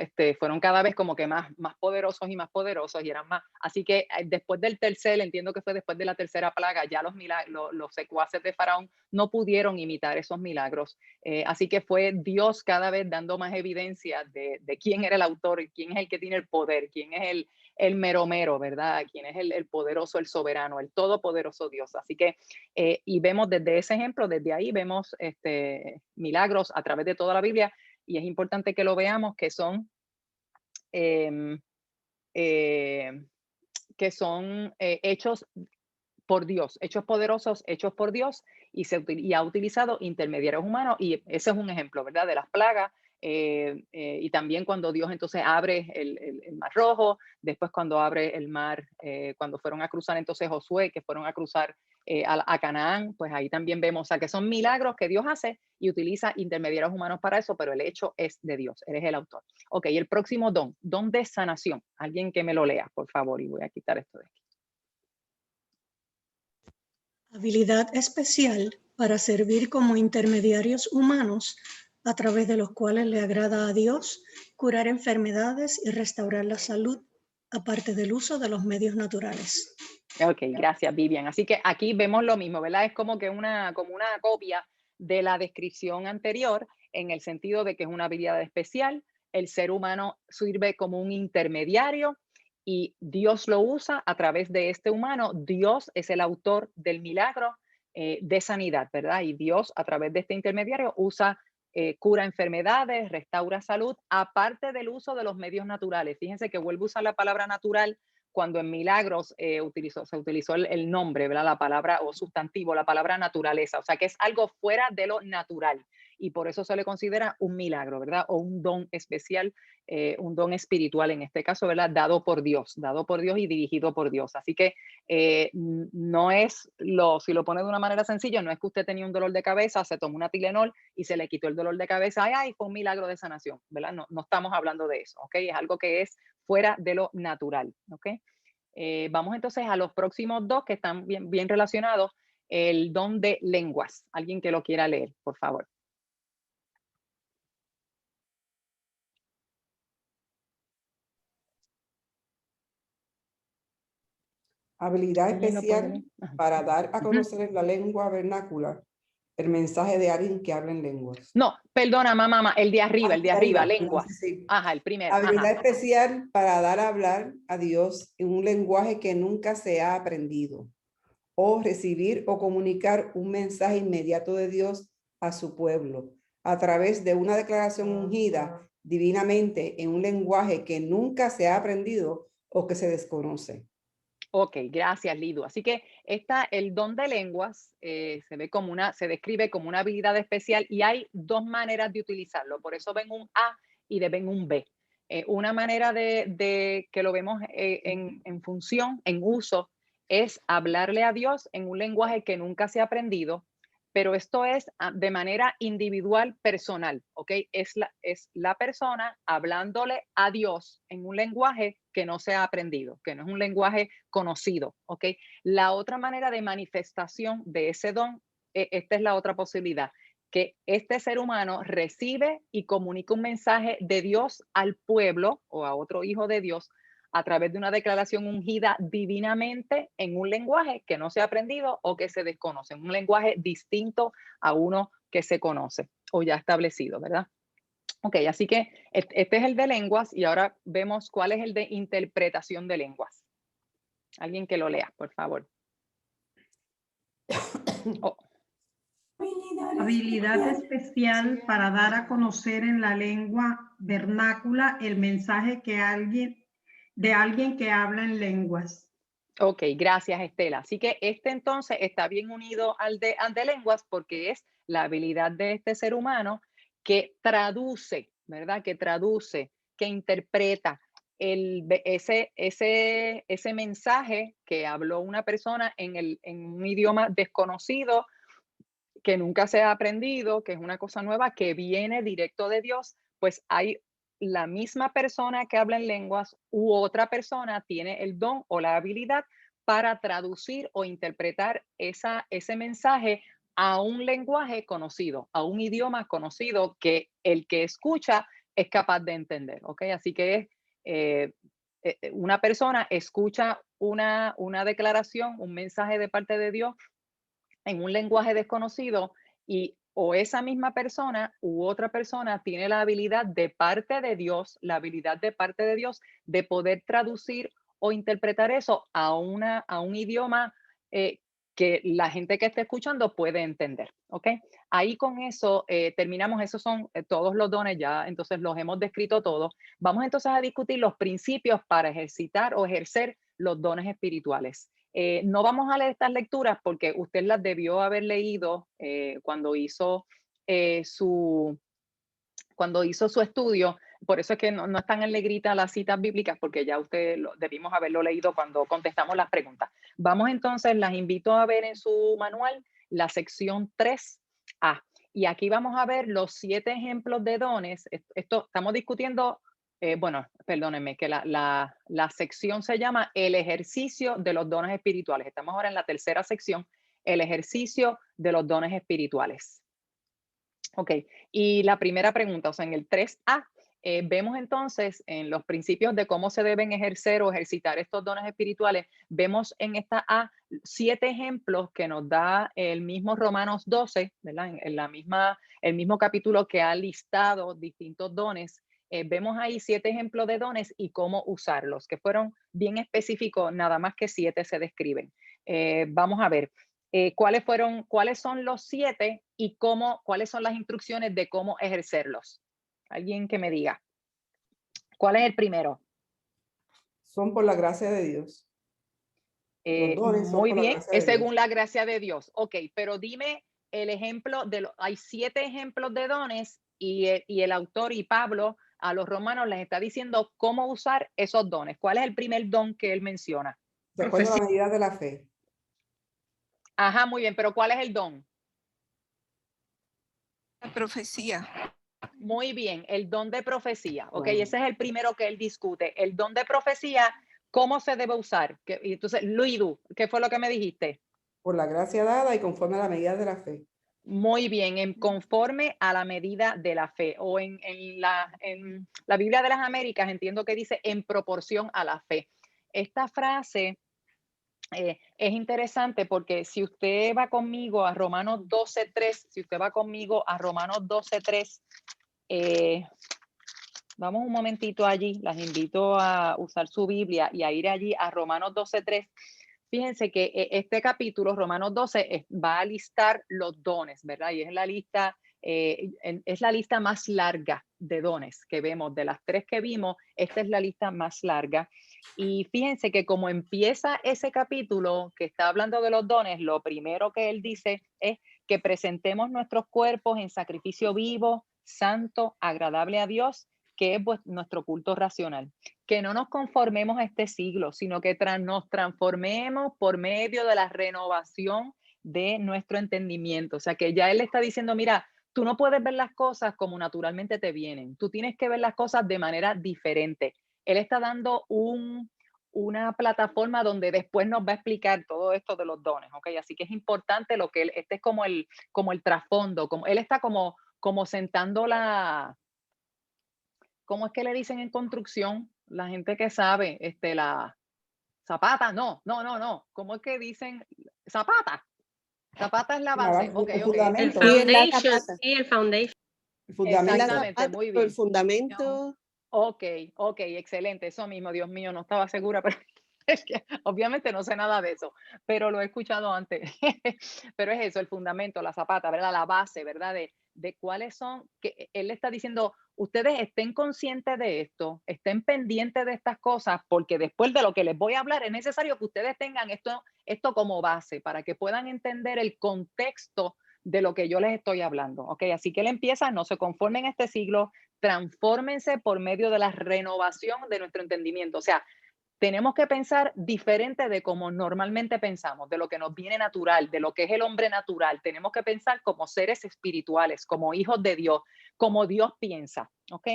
cada vez como que más poderosos y más poderosos y eran más. Así que después del tercer, entiendo que fue después de la tercera plaga, ya los secuaces de Faraón no pudieron imitar esos milagros. Así que fue Dios cada vez dando más evidencia de quién era el autor, quién es el que tiene el poder, quién es el mero mero, ¿verdad? Quién es el poderoso, el soberano, el todopoderoso Dios. Así que, y vemos desde ese ejemplo, desde ahí vemos milagros a través de toda la Biblia y es importante que lo veamos que son hechos por Dios, hechos poderosos, hechos por Dios y ha utilizado intermediarios humanos, y ese es un ejemplo, ¿verdad? De las plagas. Y también cuando Dios entonces abre el mar rojo, después cuando abre el mar, cuando fueron a cruzar entonces Josué, que fueron a cruzar a Canaán, pues ahí también vemos, o sea, que son milagros que Dios hace y utiliza intermediarios humanos para eso, pero el hecho es de Dios, Él es el autor. Ok, el próximo don de sanación. Alguien que me lo lea, por favor, y voy a quitar esto de aquí. Habilidad especial para servir como intermediarios humanos a través de los cuales le agrada a Dios curar enfermedades y restaurar la salud, aparte del uso de los medios naturales. Ok, gracias, Vivian. Así que aquí vemos lo mismo, ¿verdad? Es como que una copia de la descripción anterior, en el sentido de que es una habilidad especial. El ser humano sirve como un intermediario y Dios lo usa a través de este humano. Dios es el autor del milagro de sanidad, ¿verdad? Y Dios a través de este intermediario cura enfermedades, restaura salud, aparte del uso de los medios naturales. Fíjense que vuelvo a usar la palabra natural cuando en Milagros se utilizó el nombre, ¿verdad? La palabra o sustantivo, la palabra naturaleza. O sea, que es algo fuera de lo natural. Y por eso se le considera un milagro, ¿verdad? O un don especial, un don espiritual en este caso, ¿verdad? Dado por Dios y dirigido por Dios. Así que no es si lo pone de una manera sencilla, no es que usted tenía un dolor de cabeza, se tomó una Tylenol y se le quitó el dolor de cabeza. Ay, fue un milagro de sanación, ¿verdad? No estamos hablando de eso, ¿ok? Es algo que es fuera de lo natural, ¿ok? Vamos entonces a los próximos dos que están bien relacionados. El don de lenguas. Alguien que lo quiera leer, por favor. Habilidad especial para dar a conocer en la lengua vernácula el mensaje de alguien que habla en lenguas. No, perdona, mamá, el de arriba, lengua. Sí. Ajá, el primero. Habilidad especial para dar a hablar a Dios en un lenguaje que nunca se ha aprendido, o recibir o comunicar un mensaje inmediato de Dios a su pueblo a través de una declaración ungida divinamente en un lenguaje que nunca se ha aprendido o que se desconoce. Ok, gracias, Lidu. Así que el don de lenguas se describe como una habilidad especial y hay dos maneras de utilizarlo. Por eso ven un A y ven un B. Una manera de que lo vemos en función, en uso, es hablarle a Dios en un lenguaje que nunca se ha aprendido, pero esto es de manera individual, personal, ¿ok? Es la persona hablándole a Dios en un lenguaje que no se ha aprendido, que no es un lenguaje conocido, ¿ok? La otra manera de manifestación de ese don, esta es la otra posibilidad, que este ser humano recibe y comunica un mensaje de Dios al pueblo o a otro hijo de Dios a través de una declaración ungida divinamente en un lenguaje que no se ha aprendido o que se desconoce, un lenguaje distinto a uno que se conoce o ya establecido, ¿verdad? Ok, así que este es el de lenguas y ahora vemos cuál es el de interpretación de lenguas. Alguien que lo lea, por favor. Oh. Habilidad especial para dar a conocer en la lengua vernácula el mensaje de alguien que habla en lenguas. Ok, gracias, Estela. Así que entonces está bien unido al de lenguas porque es la habilidad de este ser humano que traduce, ¿verdad? Que traduce, que interpreta ese mensaje que habló una persona en un idioma desconocido, que nunca se ha aprendido, que es una cosa nueva, que viene directo de Dios, pues hay la misma persona que habla en lenguas u otra persona tiene el don o la habilidad para traducir o interpretar ese mensaje a un lenguaje conocido, a un idioma conocido que el que escucha es capaz de entender, ¿ok? Así que una persona escucha una declaración, un mensaje de parte de Dios en un lenguaje desconocido y o esa misma persona u otra persona tiene la habilidad de parte de Dios, de poder traducir o interpretar eso a un idioma que la gente que esté escuchando puede entender, ¿ok? Ahí con eso terminamos, esos son todos los dones, ya entonces los hemos descrito todos. Vamos entonces a discutir los principios para ejercitar o ejercer los dones espirituales. No vamos a leer estas lecturas porque usted las debió haber leído cuando hizo su estudio. Por eso es que no están en negrita las citas bíblicas, porque ya debimos haberlo leído cuando contestamos las preguntas. Vamos entonces, las invito a ver en su manual la sección 3A. Y aquí vamos a ver los 7 ejemplos de dones. Esto estamos discutiendo, bueno, perdónenme, que la sección se llama el ejercicio de los dones espirituales. Estamos ahora en la tercera sección, el ejercicio de los dones espirituales. Ok, y la primera pregunta, o sea, en el 3A, vemos entonces en los principios de cómo se deben ejercer o ejercitar estos dones espirituales, vemos en esta A 7 ejemplos que nos da el mismo Romanos 12, ¿verdad? El mismo capítulo que ha listado distintos dones. Vemos ahí 7 ejemplos de dones y cómo usarlos, que fueron bien específicos, nada más que 7 se describen. Vamos a ver. ¿Cuáles son los 7 y cuáles son las instrucciones de cómo ejercerlos? Alguien que me diga. ¿Cuál es el primero? Son por la gracia de Dios. Los dones son Muy por la bien, gracia de es según Dios. la gracia de Dios. Ok, pero dime el ejemplo hay 7 ejemplos de dones y el autor y Pablo a los romanos les está diciendo cómo usar esos dones. ¿Cuál es el primer don que él menciona? De acuerdo a la medida de la fe. Ajá, muy bien, pero ¿cuál es el don? La profecía. Muy bien, el don de profecía, ¿ok? Wow. Ese es el primero que él discute. El don de profecía, ¿cómo se debe usar? Y entonces, Luidu, ¿qué fue lo que me dijiste? Por la gracia dada y conforme a la medida de la fe. Muy bien, conforme a la medida de la fe. O en la Biblia de las Américas entiendo que dice en proporción a la fe. Esta frase es interesante porque si usted va conmigo a Romanos 12:3, si usted va conmigo a Romanos 12:3, vamos un momentito allí, las invito a usar su Biblia y a ir allí a Romanos 12:3. Fíjense que este capítulo, Romanos 12, va a listar los dones, ¿verdad? Y es la lista más larga de dones que vemos. De las 3 que vimos, esta es la lista más larga. Y fíjense que como empieza ese capítulo que está hablando de los dones, lo primero que él dice es que presentemos nuestros cuerpos en sacrificio vivo, santo, agradable a Dios, que es nuestro culto racional. Que no nos conformemos a este siglo, sino que nos transformemos por medio de la renovación de nuestro entendimiento. O sea, que ya él está diciendo, mira, tú no puedes ver las cosas como naturalmente te vienen. Tú tienes que ver las cosas de manera diferente. Él está dando una plataforma donde después nos va a explicar todo esto de los dones, ¿ok? Así que es importante lo que este es como el trasfondo, él está como sentando ¿cómo es que le dicen en construcción? La gente que sabe, la zapata, no. ¿Cómo es que dicen? Zapata. Zapata es la base. Ok. El Fundamento. foundation, sí, el foundation. El fundamento. Exactamente, muy bien. El fundamento. Ok, excelente. Eso mismo, Dios mío, no estaba segura, pero es que obviamente no sé nada de eso, pero lo he escuchado antes. Pero es eso, el fundamento, la zapata, ¿verdad? La base, ¿verdad? De cuáles son, que él está diciendo, ustedes estén conscientes de esto, estén pendientes de estas cosas, porque después de lo que les voy a hablar es necesario que ustedes tengan esto como base para que puedan entender el contexto de lo que yo les estoy hablando, ¿ok? Así que él empieza, no se conformen a este siglo, transfórmense por medio de la renovación de nuestro entendimiento. O sea, tenemos que pensar diferente de como normalmente pensamos, de lo que nos viene natural, de lo que es el hombre natural. Tenemos que pensar como seres espirituales, como hijos de Dios, como Dios piensa, ¿ok?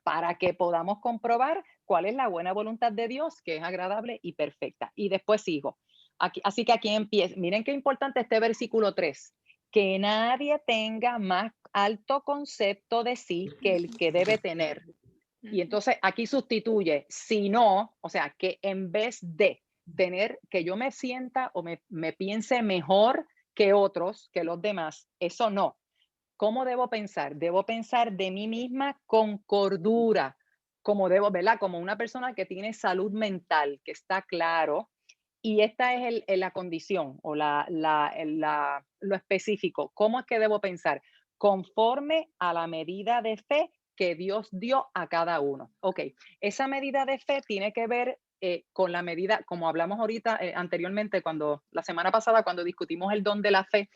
Para que podamos comprobar cuál es la buena voluntad de Dios, que es agradable y perfecta. Y después sigo. Así que aquí empieza. Miren qué importante este versículo 3. Que nadie tenga más alto concepto de sí que el que debe tener. Y entonces aquí sustituye, si no, o sea, que en vez de tener, que yo me sienta o me piense mejor que otros, que los demás, eso no. ¿Cómo debo pensar? Debo pensar de mí misma con cordura, como debo, ¿verdad? Como una persona que tiene salud mental, que está claro. Y esta es la condición o lo específico. ¿Cómo es que debo pensar? Conforme a la medida de fe que Dios dio a cada uno. Ok, esa medida de fe tiene que ver con la medida, como hablamos ahorita anteriormente, la semana pasada, cuando discutimos el don de la fe,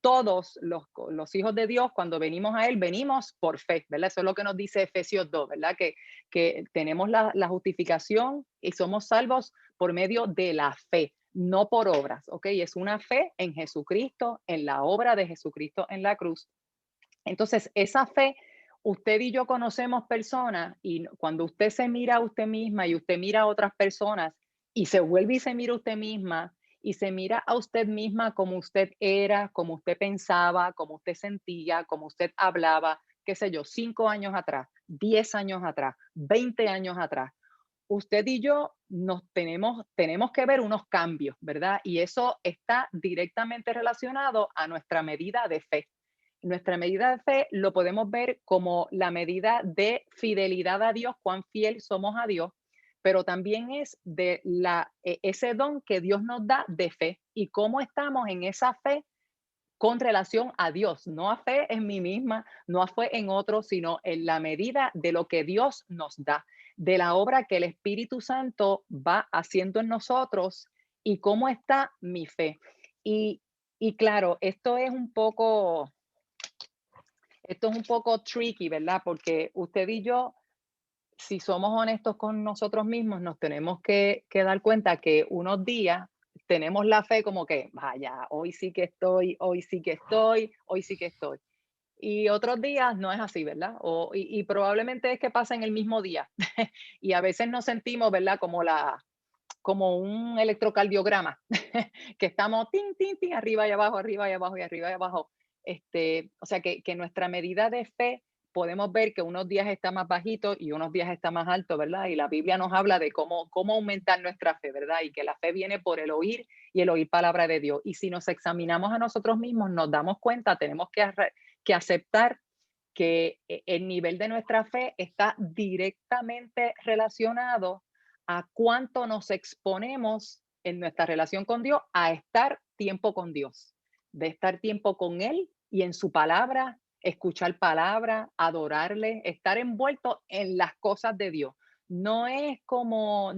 todos los hijos de Dios, cuando venimos a Él, venimos por fe, ¿verdad? Eso es lo que nos dice Efesios 2, ¿verdad? Que tenemos la justificación y somos salvos por medio de la fe, no por obras, ¿ok? Es una fe en Jesucristo, en la obra de Jesucristo en la cruz. Entonces, esa fe, usted y yo conocemos personas y cuando usted se mira a usted misma y usted mira a otras personas y se vuelve y se mira a usted misma y se mira a usted misma como usted era, como usted pensaba, como usted sentía, como usted hablaba, qué sé yo, 5 años atrás, 10 años atrás, 20 años atrás. Usted y yo tenemos que ver unos cambios, ¿verdad? Y eso está directamente relacionado a nuestra medida de fe. Nuestra medida de fe lo podemos ver como la medida de fidelidad a Dios, cuán fiel somos a Dios, pero también es de ese don que Dios nos da de fe y cómo estamos en esa fe con relación a Dios, no a fe en mí misma, no a fe en otros, sino en la medida de lo que Dios nos da, de la obra que el Espíritu Santo va haciendo en nosotros y cómo está mi fe. Y claro, esto es un poco tricky, ¿verdad? Porque usted y yo, si somos honestos con nosotros mismos, nos tenemos que dar cuenta que unos días tenemos la fe como que, vaya, hoy sí que estoy, hoy sí que estoy, hoy sí que estoy. Y otros días no es así, ¿verdad? Y probablemente es que pasa en el mismo día. Y a veces nos sentimos, ¿verdad? Como un electrocardiograma, que estamos tin, tin, tin, arriba y abajo, arriba y abajo y arriba y abajo. O sea que nuestra medida de fe podemos ver que unos días está más bajito y unos días está más alto, ¿verdad? Y la Biblia nos habla de cómo aumentar nuestra fe, ¿verdad? Y que la fe viene por el oír y el oír palabra de Dios. Y si nos examinamos a nosotros mismos, nos damos cuenta, tenemos que aceptar que el nivel de nuestra fe está directamente relacionado a cuánto nos exponemos en nuestra relación con Dios a estar tiempo con Dios, de estar tiempo con Él y en su palabra, escuchar palabra, adorarle, estar envuelto en las cosas de Dios. No es como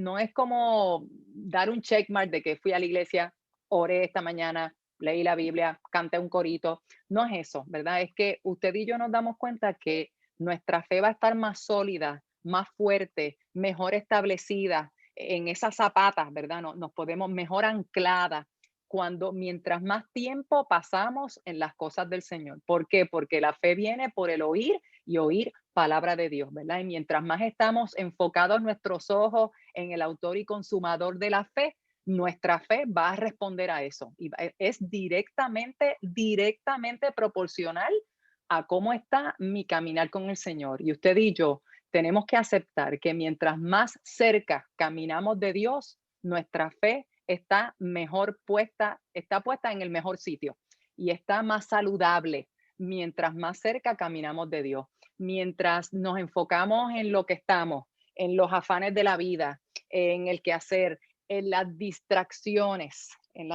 dar un checkmark de que fui a la iglesia, oré esta mañana, leí la Biblia, canté un corito. No es eso, ¿verdad? Es que usted y yo nos damos cuenta que nuestra fe va a estar más sólida, más fuerte, mejor establecida en esas zapatas, ¿verdad? Nos podemos mejor anclada mientras más tiempo pasamos en las cosas del Señor. ¿Por qué? Porque la fe viene por el oír y oír palabra de Dios, ¿verdad? Y mientras más estamos enfocados nuestros ojos en el autor y consumador de la fe, nuestra fe va a responder a eso. Y es directamente proporcional a cómo está mi caminar con el Señor. Y usted y yo tenemos que aceptar que mientras más cerca caminamos de Dios, nuestra fe está mejor puesta, está puesta en el mejor sitio y está más saludable mientras más cerca caminamos de Dios. Mientras nos enfocamos en lo que estamos, en los afanes de la vida, en el quehacer, en las distracciones, en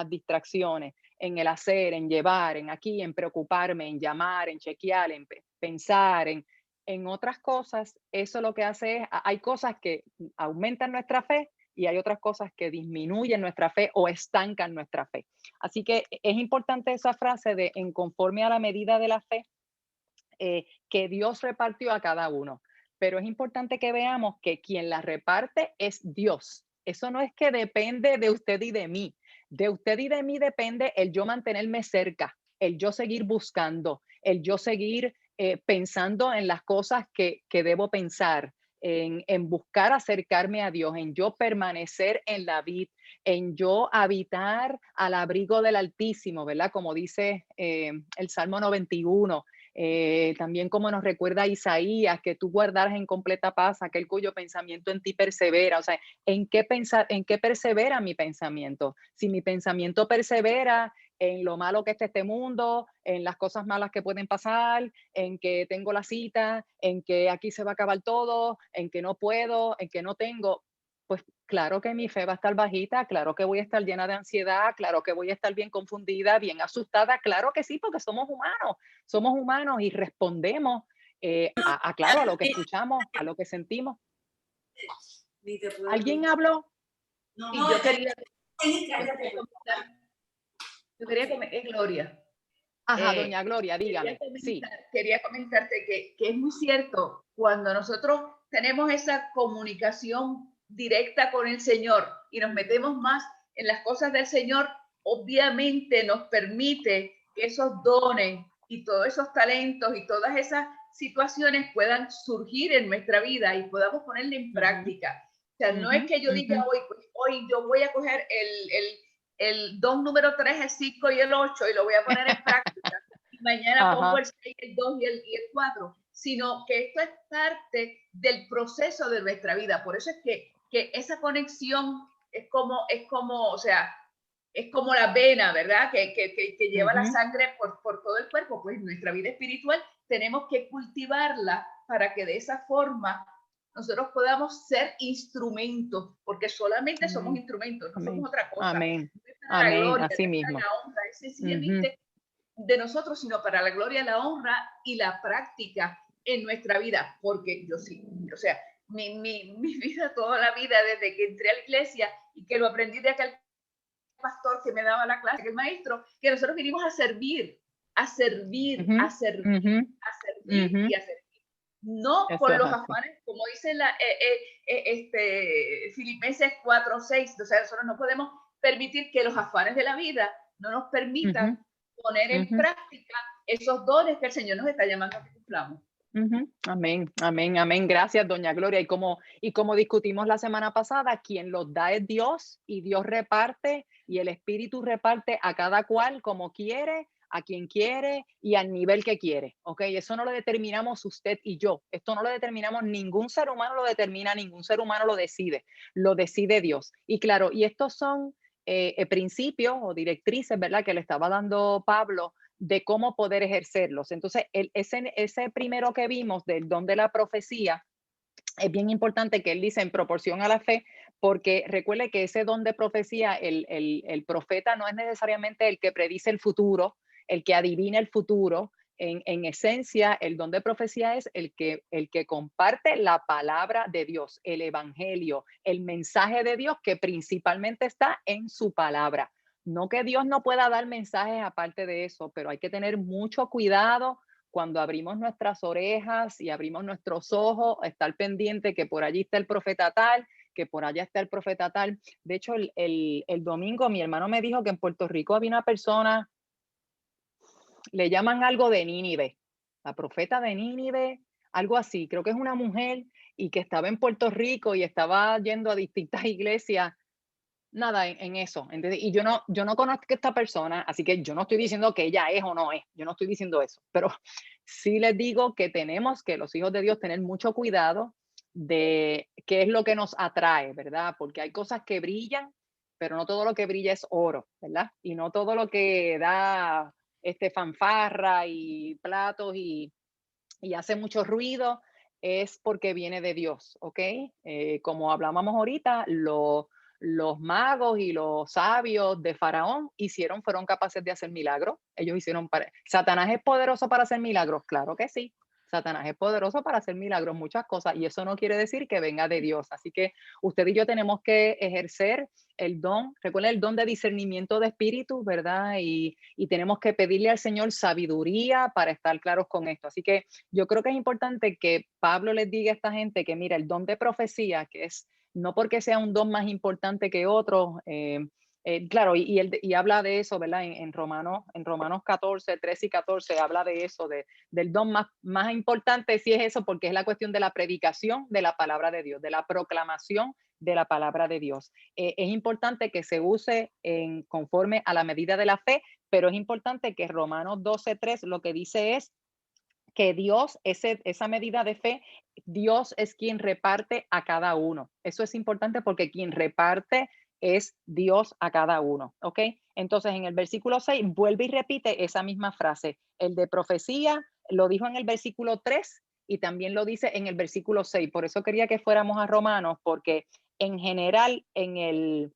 el hacer, en llevar, en aquí, en preocuparme, en llamar, en chequear, en pensar, en otras cosas, eso lo que hace es, hay cosas que aumentan nuestra fe y hay otras cosas que disminuyen nuestra fe o estancan nuestra fe. Así que es importante esa frase de en conforme a la medida de la fe que Dios repartió a cada uno. Pero es importante que veamos que quien la reparte es Dios. Eso no es que depende de usted y de mí. De usted y de mí depende el yo mantenerme cerca, el yo seguir buscando, el yo seguir pensando en las cosas que debo pensar, en buscar acercarme a Dios, en yo permanecer en la vid, en yo habitar al abrigo del Altísimo, ¿verdad? Como dice el Salmo 91. También como nos recuerda Isaías, que tú guardarás en completa paz aquel cuyo pensamiento en ti persevera. O sea, ¿en qué persevera mi pensamiento? Si mi pensamiento persevera en lo malo que está este mundo, en las cosas malas que pueden pasar, en que tengo la cita, en que aquí se va a acabar todo, en que no puedo, en que no tengo, pues claro que mi fe va a estar bajita, claro que voy a estar llena de ansiedad, claro que voy a estar bien confundida, bien asustada, claro que sí, porque somos humanos y respondemos claro, a lo que escuchamos, a lo que sentimos. ¿Alguien habló? Y yo quería es Gloria. Ajá, doña Gloria, dígame. Sí. Quería comentarte que es muy cierto, cuando nosotros tenemos esa comunicación directa con el Señor y nos metemos más en las cosas del Señor, obviamente nos permite que esos dones y todos esos talentos y todas esas situaciones puedan surgir en nuestra vida y podamos ponerle en práctica. O sea, no es que yo diga hoy yo voy a coger el don número 3, el 5 y el 8 y lo voy a poner en práctica. Y mañana pongo el 6, el 2 y el 4. Sino que esto es parte del proceso de nuestra vida. Por eso es que esa conexión es como, o sea, es como la vena, ¿verdad? Que lleva la sangre por todo el cuerpo. Pues nuestra vida espiritual tenemos que cultivarla para que de esa forma nosotros podamos ser instrumentos, porque solamente somos instrumentos, no somos otra cosa. Amén. No es para la gloria, así no es mismo. para la honra, es sencillamente de nosotros, sino para la gloria, la honra y la práctica en nuestra vida. Porque yo sí, o sea, mi vida, toda la vida, desde que entré a la iglesia y que lo aprendí de aquel pastor que me daba la clase, el maestro, que nosotros vinimos a servir, a servir, a servir, a servir y a servir. No Eso por es los así. afanes, como dice Filipenses 4:6, o sea, nosotros no podemos permitir que los afanes de la vida no nos permitan poner en práctica esos dones que el Señor nos está llamando a que cumplamos. Amén, amén, amén. Gracias, doña Gloria. Y como discutimos la semana pasada, quien los da es Dios y Dios reparte y el Espíritu reparte a cada cual como quiere, a quien quiere y al nivel que quiere. ¿Ok? Eso no lo determinamos usted y yo. Esto no lo determinamos, ningún ser humano lo determina, ningún ser humano lo decide Dios. Y claro, y estos son principios o directrices, ¿verdad? Que le estaba dando Pablo de cómo poder ejercerlos. Entonces, ese primero que vimos del don de la profecía, es bien importante que él dice en proporción a la fe, porque recuerde que ese don de profecía, el profeta no es necesariamente el que predice el futuro, el que adivina el futuro. En esencia, el don de profecía es el que comparte la palabra de Dios, el evangelio, el mensaje de Dios que principalmente está en su palabra. No que Dios no pueda dar mensajes aparte de eso, pero hay que tener mucho cuidado cuando abrimos nuestras orejas y abrimos nuestros ojos, estar pendiente que por allí está el profeta tal, que por allá está el profeta tal. De hecho, el domingo mi hermano me dijo que en Puerto Rico había una persona, le llaman algo de Nínive, la profeta de Nínive, algo así, creo que es una mujer y que estaba en Puerto Rico y estaba yendo a distintas iglesias. Nada en eso, ¿entiendes? Y yo no conozco a esta persona, así que yo no estoy diciendo que ella es o no es, yo no estoy diciendo eso, pero sí les digo que tenemos que los hijos de Dios tener mucho cuidado de qué es lo que nos atrae, ¿verdad? Porque hay cosas que brillan, pero no todo lo que brilla es oro, ¿verdad? Y no todo lo que da fanfarra y platos y hace mucho ruido es porque viene de Dios, ¿ok? Como hablábamos ahorita, los magos y los sabios de Faraón fueron capaces de hacer milagros. Ellos ¿Satanás es poderoso para hacer milagros? Claro que sí. Satanás es poderoso para hacer milagros, muchas cosas, y eso no quiere decir que venga de Dios. Así que usted y yo tenemos que ejercer el don, recuerden el don de discernimiento de espíritu, ¿verdad? Y tenemos que pedirle al Señor sabiduría para estar claros con esto. Así que yo creo que es importante que Pablo les diga a esta gente que mira, el don de profecía, que es no porque sea un don más importante que otro, claro, y habla de eso, ¿verdad? En Romanos 14, 13 y 14 habla de eso, del don más importante, si es eso, porque es la cuestión de la predicación de la palabra de Dios, de la proclamación de la palabra de Dios. Es importante que se use conforme a la medida de la fe, pero es importante que Romanos 12:3 lo que dice es que Dios, esa medida de fe, Dios es quien reparte a cada uno. Eso es importante porque quien reparte es Dios a cada uno, ¿ok? Entonces, en el versículo 6, vuelve y repite esa misma frase. El de profecía lo dijo en el versículo 3 y también lo dice en el versículo 6. Por eso quería que fuéramos a Romanos, porque en general, en el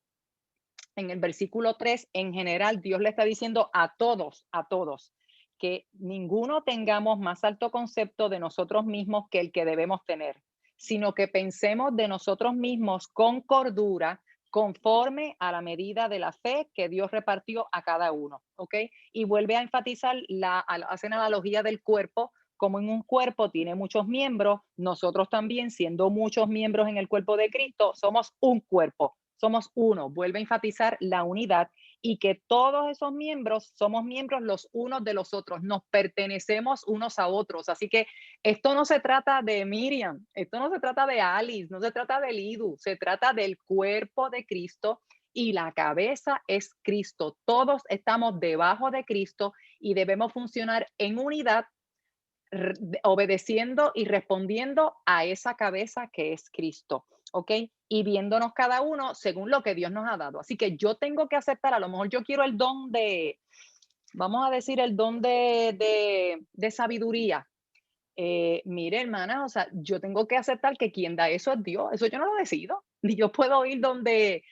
versículo 3, en general, Dios le está diciendo a todos, que ninguno tengamos más alto concepto de nosotros mismos que el que debemos tener, sino que pensemos de nosotros mismos con cordura, conforme a la medida de la fe que Dios repartió a cada uno, ¿ok? Y vuelve a enfatizar, hace una analogía del cuerpo, como en un cuerpo tiene muchos miembros, nosotros también, siendo muchos miembros en el cuerpo de Cristo, somos un cuerpo, somos uno. Vuelve a enfatizar la unidad y que todos esos miembros somos miembros los unos de los otros, nos pertenecemos unos a otros. Así que esto no se trata de Miriam, esto no se trata de Alice, no se trata de Lidu, se trata del cuerpo de Cristo y la cabeza es Cristo. Todos estamos debajo de Cristo y debemos funcionar en unidad, obedeciendo y respondiendo a esa cabeza que es Cristo, ¿ok? Y viéndonos cada uno según lo que Dios nos ha dado. Así que yo tengo que aceptar, a lo mejor yo quiero el don de, vamos a decir, el don de sabiduría. Mire, hermana, o sea, yo tengo que aceptar que quien da eso es Dios, eso yo no lo decido. Ni yo puedo ir donde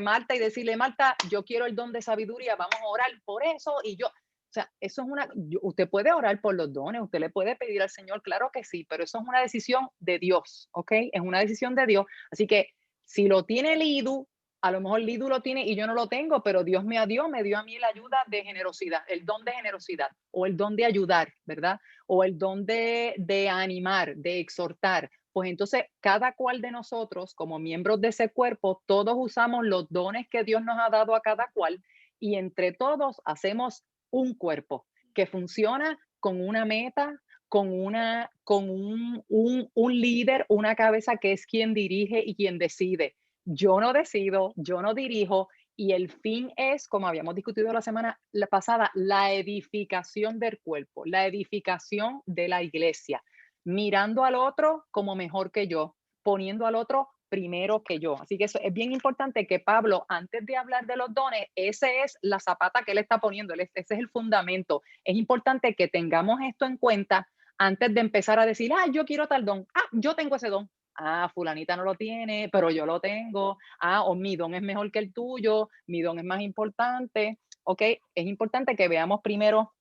Marta y decirle, Marta, yo quiero el don de sabiduría, vamos a orar por eso. Y yo, o sea, eso es usted puede orar por los dones, usted le puede pedir al Señor, claro que sí, pero eso es una decisión de Dios, ¿ok? Es una decisión de Dios. Así que si lo tiene Lidu, a lo mejor Lidu lo tiene y yo no lo tengo, pero Dios me dio a mí la ayuda de generosidad, el don de generosidad o el don de ayudar, ¿verdad? O el don de animar, de exhortar. Pues entonces cada cual de nosotros como miembros de ese cuerpo, todos usamos los dones que Dios nos ha dado a cada cual y entre todos hacemos un cuerpo que funciona con una meta, con un líder, una cabeza que es quien dirige y quien decide. Yo no decido, yo no dirijo, y el fin es, como habíamos discutido la semana pasada, la edificación del cuerpo, la edificación de la iglesia, mirando al otro como mejor que yo, poniendo al otro primero que yo. Así que eso es bien importante que Pablo, antes de hablar de los dones, ese es la zapata que él está poniendo, ese es el fundamento. Es importante que tengamos esto en cuenta antes de empezar a decir, yo quiero tal don, yo tengo ese don. Fulanita no lo tiene, pero yo lo tengo. O mi don es mejor que el tuyo, mi don es más importante. Ok, es importante que veamos primero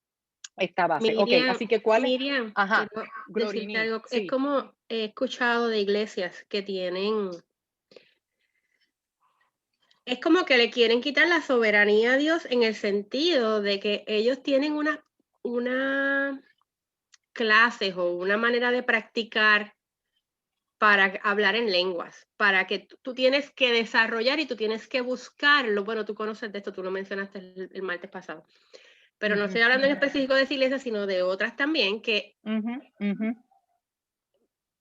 esta base. Miriam, ok, así que ¿cuál es? Miriam, Ajá, quiero Glorini, decirte algo. Es sí. como he escuchado de iglesias que tienen, es como que le quieren quitar la soberanía a Dios en el sentido de que ellos tienen una clases o una manera de practicar para hablar en lenguas, para que tú tienes que desarrollar y tú tienes que buscarlo. Bueno, tú conoces de esto, tú lo mencionaste el martes pasado, pero no estoy hablando en específico de esa iglesia, sino de otras también, que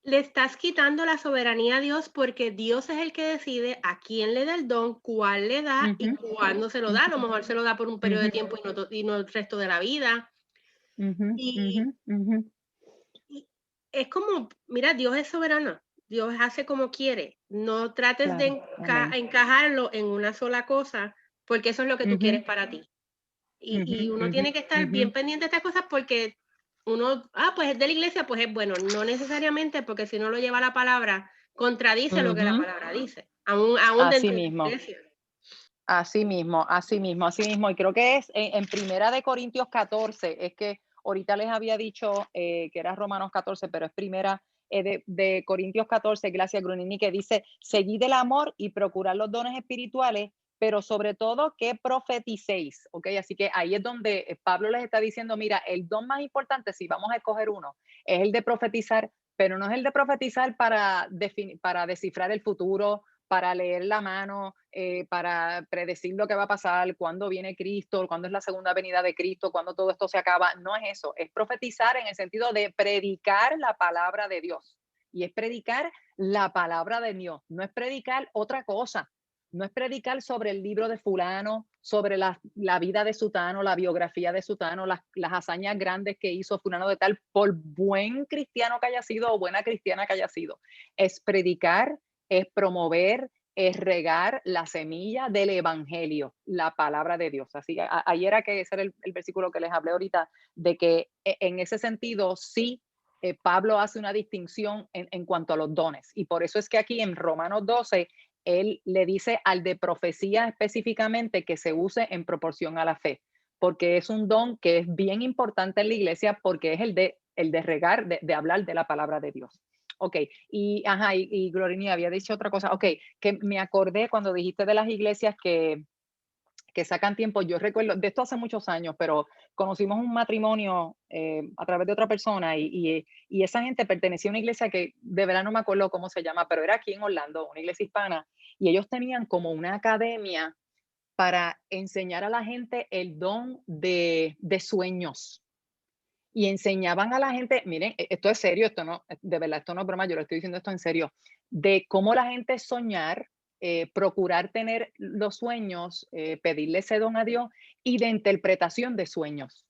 le estás quitando la soberanía a Dios porque Dios es el que decide a quién le da el don, cuál le da y cuándo se lo da. A lo mejor se lo da por un periodo de tiempo y no el resto de la vida. Y es como, mira, Dios es soberano. Dios hace como quiere. No trates de encajarlo en una sola cosa, porque eso es lo que tú quieres para ti. Y uno tiene que estar bien pendiente de estas cosas porque uno, pues es de la iglesia, pues es bueno. No necesariamente, porque si no lo lleva la palabra, contradice lo que la palabra dice, aún dentro de la iglesia. Así mismo. Y creo que es en Primera de Corintios 14, es que ahorita les había dicho que era Romanos 14, pero es Primera de Corintios 14, gracias Grunini, que dice, seguid el amor y procurad los dones espirituales, pero sobre todo que profeticéis, ¿ok? Así que ahí es donde Pablo les está diciendo, mira, el don más importante, si vamos a escoger uno, es el de profetizar, pero no es el de profetizar para descifrar el futuro, para leer la mano, para predecir lo que va a pasar, cuándo viene Cristo, cuándo es la segunda venida de Cristo, cuándo todo esto se acaba. No es eso, es profetizar en el sentido de predicar la palabra de Dios. Y es predicar la palabra de Dios, no es predicar otra cosa. No es predicar sobre el libro de fulano, sobre la vida de sutano, la biografía de sutano, las hazañas grandes que hizo fulano de tal, por buen cristiano que haya sido o buena cristiana que haya sido. Es predicar, es promover, es regar la semilla del evangelio, la palabra de Dios. Así que ayer era que ese era el versículo que les hablé ahorita, de que en ese sentido sí, Pablo hace una distinción en cuanto a los dones. Y por eso es que aquí en Romanos 12, él le dice al de profecía específicamente que se use en proporción a la fe, porque es un don que es bien importante en la iglesia, porque es el de regar, de hablar de la palabra de Dios. Ok, y Glorini había dicho otra cosa. Ok, que me acordé cuando dijiste de las iglesias que sacan tiempo. Yo recuerdo, de esto hace muchos años, pero conocimos un matrimonio a través de otra persona y esa gente pertenecía a una iglesia que de verdad no me acuerdo cómo se llama, pero era aquí en Orlando, una iglesia hispana, y ellos tenían como una academia para enseñar a la gente el don de sueños. Y enseñaban a la gente, miren, esto es serio, esto no, de verdad, esto no es broma, yo lo estoy diciendo esto en serio, de cómo la gente soñar, procurar tener los sueños, pedirle ese don a Dios y de interpretación de sueños.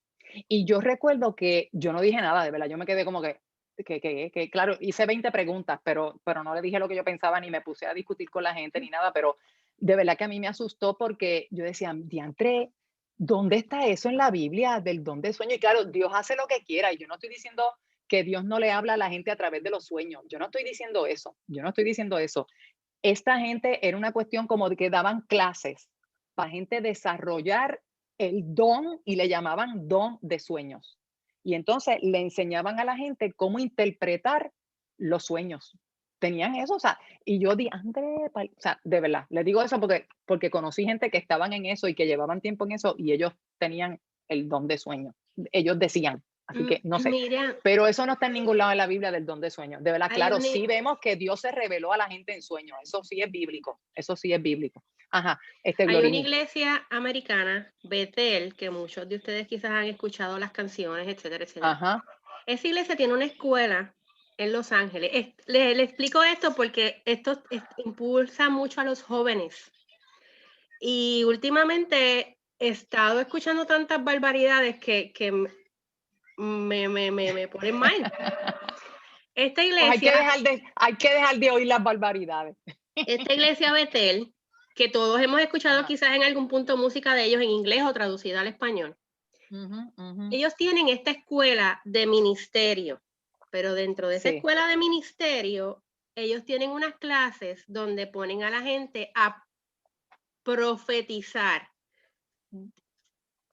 Y yo recuerdo que yo no dije nada, de verdad, yo me quedé como que claro, hice 20 preguntas, pero no le dije lo que yo pensaba ni me puse a discutir con la gente ni nada, pero de verdad que a mí me asustó porque yo decía, diantre, ¿dónde está eso en la Biblia del don de sueño? Y claro, Dios hace lo que quiera y yo no estoy diciendo que Dios no le habla a la gente a través de los sueños. Yo no estoy diciendo eso. Yo no estoy diciendo eso. Esta gente era una cuestión como de que daban clases para gente desarrollar el don y le llamaban don de sueños. Y entonces le enseñaban a la gente cómo interpretar los sueños. Tenían eso, o sea, y yo di, André, o sea, de verdad, les digo eso porque conocí gente que estaban en eso y que llevaban tiempo en eso y ellos tenían el don de sueño. Ellos decían, así que no sé, Mira, pero eso no está en ningún lado de la Biblia del don de sueño. De verdad, hay claro, una, sí vemos que Dios se reveló a la gente en sueños. Eso sí es bíblico. Eso sí es bíblico. Ajá, hay una Glorini. iglesia americana, Bethel, que muchos de ustedes quizás han escuchado las canciones, etcétera, etcétera. Ajá, Esa iglesia tiene una escuela en Los Ángeles. Le explico esto porque esto impulsa mucho a los jóvenes. Y últimamente he estado escuchando tantas barbaridades que me ponen mal. Esta pues hay que iglesia, dejar de oír las barbaridades. esta iglesia Bethel, que todos hemos escuchado Ajá. quizás en algún punto música de ellos en inglés o traducida al español. Ujú, ujú. Ellos tienen esta escuela de ministerio, pero dentro de esa Sí, escuela de ministerio, ellos tienen unas clases donde ponen a la gente a profetizar.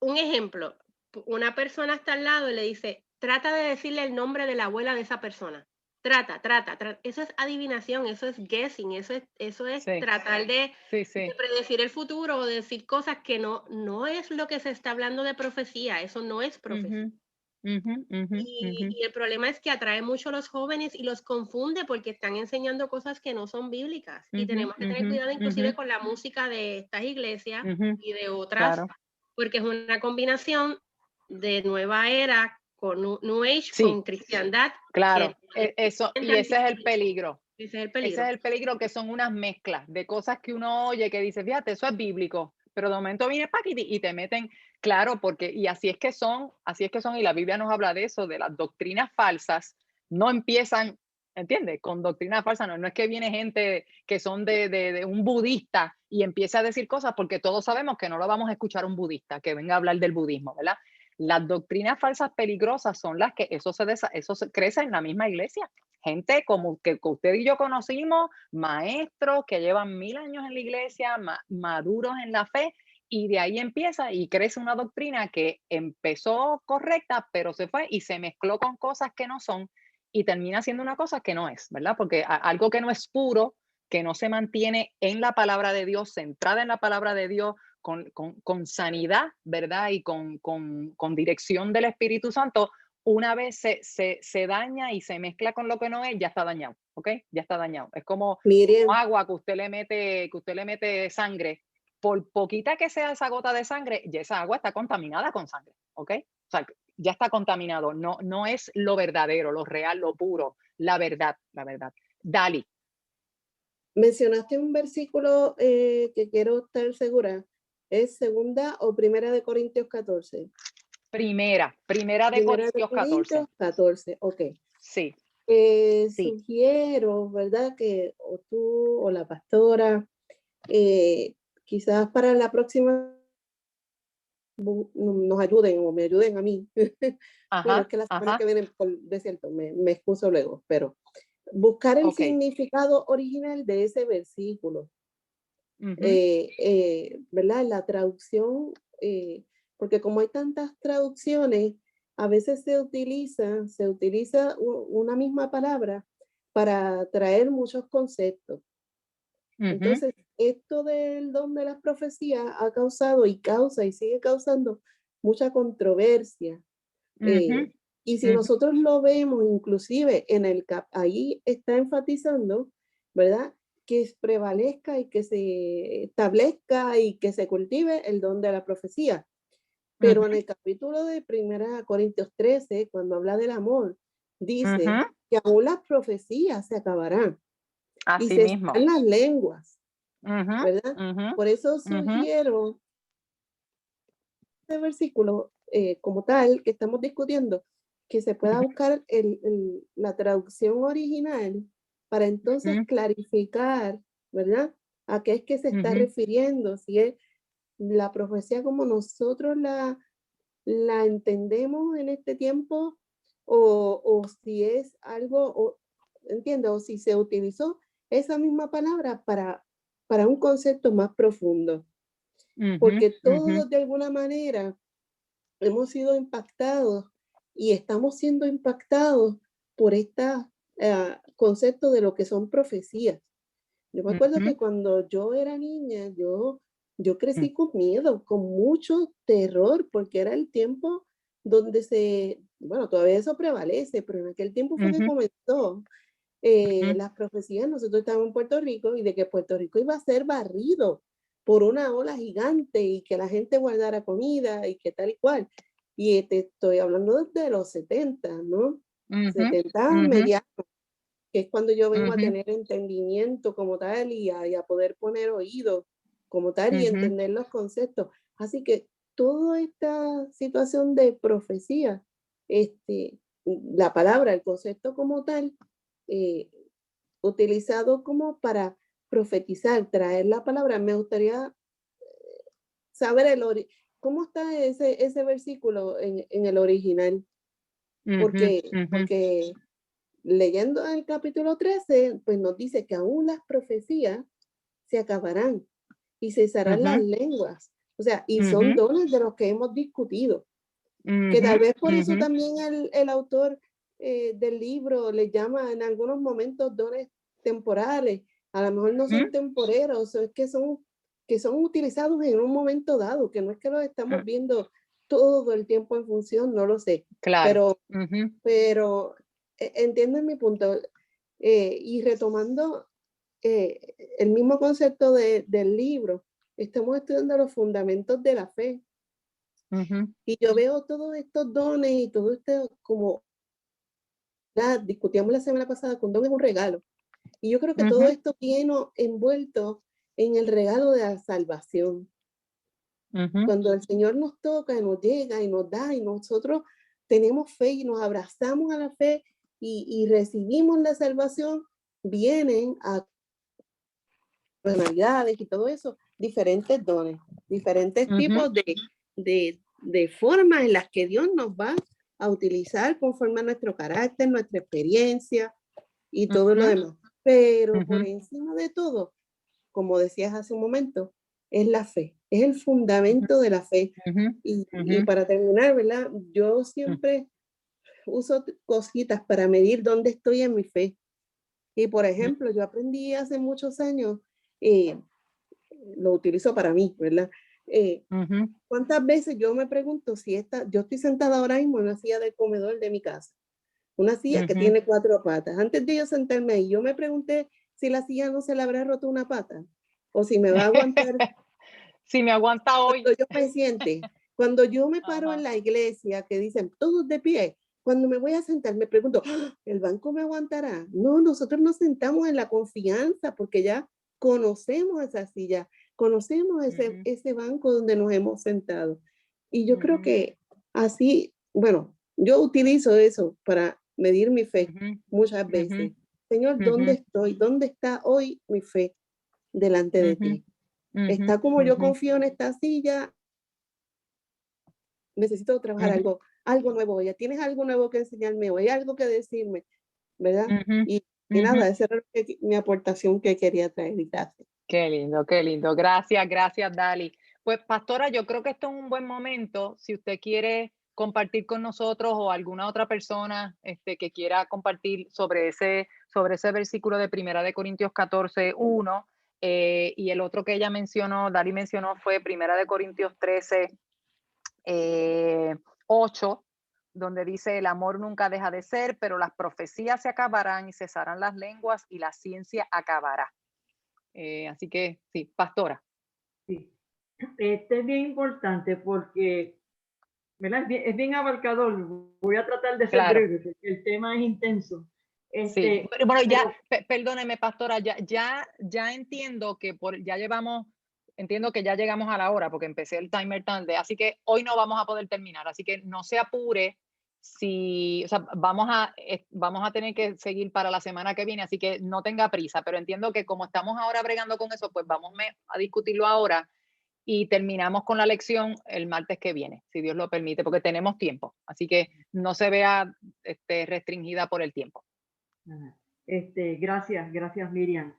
Un ejemplo, una persona está al lado y le dice, trata de decirle el nombre de la abuela de esa persona. Trata. Eso es adivinación, eso es guessing, eso es sí, tratar de sí. predecir el futuro o decir cosas que no es lo que se está hablando de profecía, eso no es profecía. Ujú, ujú, ujú, ujú. Y el problema es que atrae mucho a los jóvenes y los confunde porque están enseñando cosas que no son bíblicas. Y Ujú, tenemos que tener ujú, cuidado inclusive ujú, con la música de estas iglesias ujú. y de otras, Claro. porque es una combinación de nueva era con New Age, con Sí, cristiandad, claro. que Eso, y ese es el peligro. ese es el Ese peligro. es el peligro, que son unas mezclas de cosas que uno oye que dice, fíjate, eso es bíblico, pero de momento viene Paquiti y te meten, claro, porque, y así es que son, y la Biblia nos habla de eso, de las doctrinas falsas, no empiezan, ¿entiendes? Con doctrinas falsas, no es que viene gente que son de un budista y empieza a decir cosas, porque todos sabemos que no lo vamos a escuchar un budista que venga a hablar del budismo, ¿verdad? Las doctrinas falsas peligrosas son las que eso crece en la misma iglesia. Gente como que usted y yo conocimos, maestros que llevan 1000 años en la iglesia, maduros en la fe, y de ahí empieza y crece una doctrina que empezó correcta, pero se fue y se mezcló con cosas que no son y termina siendo una cosa que no es, ¿verdad? Porque algo que no es puro, que no se mantiene en la palabra de Dios, centrada en la palabra de Dios, con sanidad, ¿verdad? Y con dirección del Espíritu Santo, una vez se daña y se mezcla con lo que no es, ya está dañado, ¿ok? Ya está dañado. Es como Miriam, agua que usted le mete sangre. Por poquita que sea esa gota de sangre, ya esa agua está contaminada con sangre, ¿ok? O sea, ya está contaminado. No es lo verdadero, lo real, lo puro, la verdad, la verdad. Dali. mencionaste un versículo que quiero estar segura. ¿Es segunda o primera de Corintios 14? Primera de Primera de Corintios 14. Corintios 14, ok. Sí, sí. Sugiero, ¿verdad? Que o tú o la pastora, quizás para la próxima nos ayuden o me ayuden a mí. Bueno, es Ajá, que la semana ajá. que viene, de cierto, me excuso luego, pero buscar el Ok. significado original de ese versículo. Ujú. ¿Verdad? La traducción, porque como hay tantas traducciones, a veces se utiliza una misma palabra para traer muchos conceptos. Ujú, Entonces, esto del don de las profecías ha causado y causa y sigue causando mucha controversia. ujú, Y si ujú, nosotros lo vemos, inclusive ahí está enfatizando, ¿verdad? Que prevalezca y que se establezca y que se cultive el don de la profecía. Pero en ujú, el capítulo de 1 Corintios 13, cuando habla del amor, dice ujú. que aún las profecías se acabarán y Así cesarán mismo. las lenguas, Ujú, ¿verdad? ujú, Por eso ujú, sugiero este versículo como tal que estamos discutiendo, que se pueda ujú, buscar la traducción original para entonces ujú, clarificar, ¿verdad? A qué es que se está ujú, refiriendo, si es la profecía como nosotros la entendemos en este tiempo o si es algo, entiendo, o si se utilizó esa misma palabra para un concepto más profundo, ujú, porque ujú, todos de alguna manera hemos sido impactados y estamos siendo impactados por este concepto de lo que son profecías. Yo me acuerdo ujú, que cuando yo era niña, yo ujú, crecí con miedo, con mucho terror, porque era el tiempo donde bueno, todavía eso prevalece, pero en aquel tiempo fue que ujú, comenzó ujú. las profecías. Nosotros estábamos en Puerto Rico y de que Puerto Rico iba a ser barrido por una ola gigante y que la gente guardara comida y que tal y cual. Y te estoy hablando desde los 70, ¿no? Ujú, 70 ujú, mediados, que es cuando yo vengo a ujú, tener entendimiento como tal y a poder poner oído como tal y ujú, entender los conceptos. Así que toda esta situación de profecía, la palabra, el concepto como tal, eh, utilizado como para profetizar, traer la palabra, me gustaría saber cómo está ese versículo en el original, ujú, ujú, porque leyendo el capítulo 13, pues nos dice que aún las profecías se acabarán y cesarán las ujú, lenguas. O sea, y son ujú, dones de los que hemos discutido, que ujú, tal vez por eso ujú, también el autor del libro le llama en algunos momentos dones temporales. A lo mejor no son ujú. temporeros, es que son utilizados en un momento dado, que no es que los estamos Ah, viendo todo el tiempo en función, no lo sé, claro. pero Ujú, pero entienden mi punto. Y retomando el mismo concepto del libro, estamos estudiando los fundamentos de la fe. ujú, Y yo veo todos estos dones y todo esto como discutíamos la semana pasada, con don es un regalo. Y yo creo que todo ujú, esto viene envuelto en el regalo de la salvación. ujú, Cuando el Señor nos toca y nos llega y nos da y nosotros tenemos fe y nos abrazamos a la fe y recibimos la salvación, vienen a personalidades y todo eso, diferentes dones, diferentes ujú, tipos de formas en las que Dios nos va a utilizar conforme a nuestro carácter, nuestra experiencia y todo lo ujú, demás. Pero por ujú, encima de todo, como decías hace un momento, es la fe, es el ujú, fundamento de la fe. ujú, Y ujú, para terminar, ¿verdad? Yo ujú, siempre uso cositas para medir dónde estoy en mi fe. Y por ejemplo, yo aprendí hace muchos años, eh, lo utilizo para mí, ¿verdad? ujú, ¿Cuántas veces yo me pregunto yo estoy sentada ahora mismo en una silla del comedor de mi casa, una silla que ujú. tiene 4 patas? Antes de yo sentarme ahí, yo me pregunté si la silla no se le habrá roto una pata o si me va a aguantar Si me aguanta hoy. cuando yo me siente. Cuando yo me paro en Ajá. la iglesia, que dicen todos de pie, cuando me voy a sentar, me pregunto, "¿Ah, ¿el banco me aguantará?" No, nosotros nos sentamos en la confianza porque ya conocemos esa silla, conocemos Ujú, ese banco donde nos hemos sentado. Y yo creo ujú, que así, bueno, yo utilizo eso para medir mi fe ujú, muchas ujú, veces. Señor, ujú, ¿dónde estoy? ¿Dónde está hoy mi fe delante de ujú, ti? ujú, ¿Está como yo ujú, confío en esta silla? Necesito trabajar ujú, algo nuevo. Ya tienes algo nuevo que enseñarme o hay algo que decirme, ¿verdad? ujú, Y ujú. nada, esa era mi aportación que quería traer. Y gracias. Qué lindo, qué lindo. Gracias, gracias, Dali. Pues, pastora, yo creo que esto es un buen momento. Si usted quiere compartir con nosotros o alguna otra persona que quiera compartir sobre sobre ese versículo de Primera de Corintios 14:1, y el otro que ella mencionó, Dari mencionó, fue Primera de Corintios 13:8, donde dice: el amor nunca deja de ser, pero las profecías se acabarán y cesarán las lenguas y la ciencia acabará. Así que sí, pastora. Sí. Este es bien importante porque, ¿verdad? Es bien abarcador. Voy a tratar de ser Claro. breve porque el tema es intenso. Sí, bueno, ya, pero- perdóneme, pastora, ya entiendo que entiendo que ya llegamos a la hora porque empecé el timer tarde, así que hoy no vamos a poder terminar, así que no se apure o sea, vamos a tener que seguir para la semana que viene, así que no tenga prisa, pero entiendo que como estamos ahora bregando con eso, pues vamos a discutirlo ahora y terminamos con la lección el martes que viene, si Dios lo permite, porque tenemos tiempo, así que no se vea restringida por el tiempo. Gracias Miriam.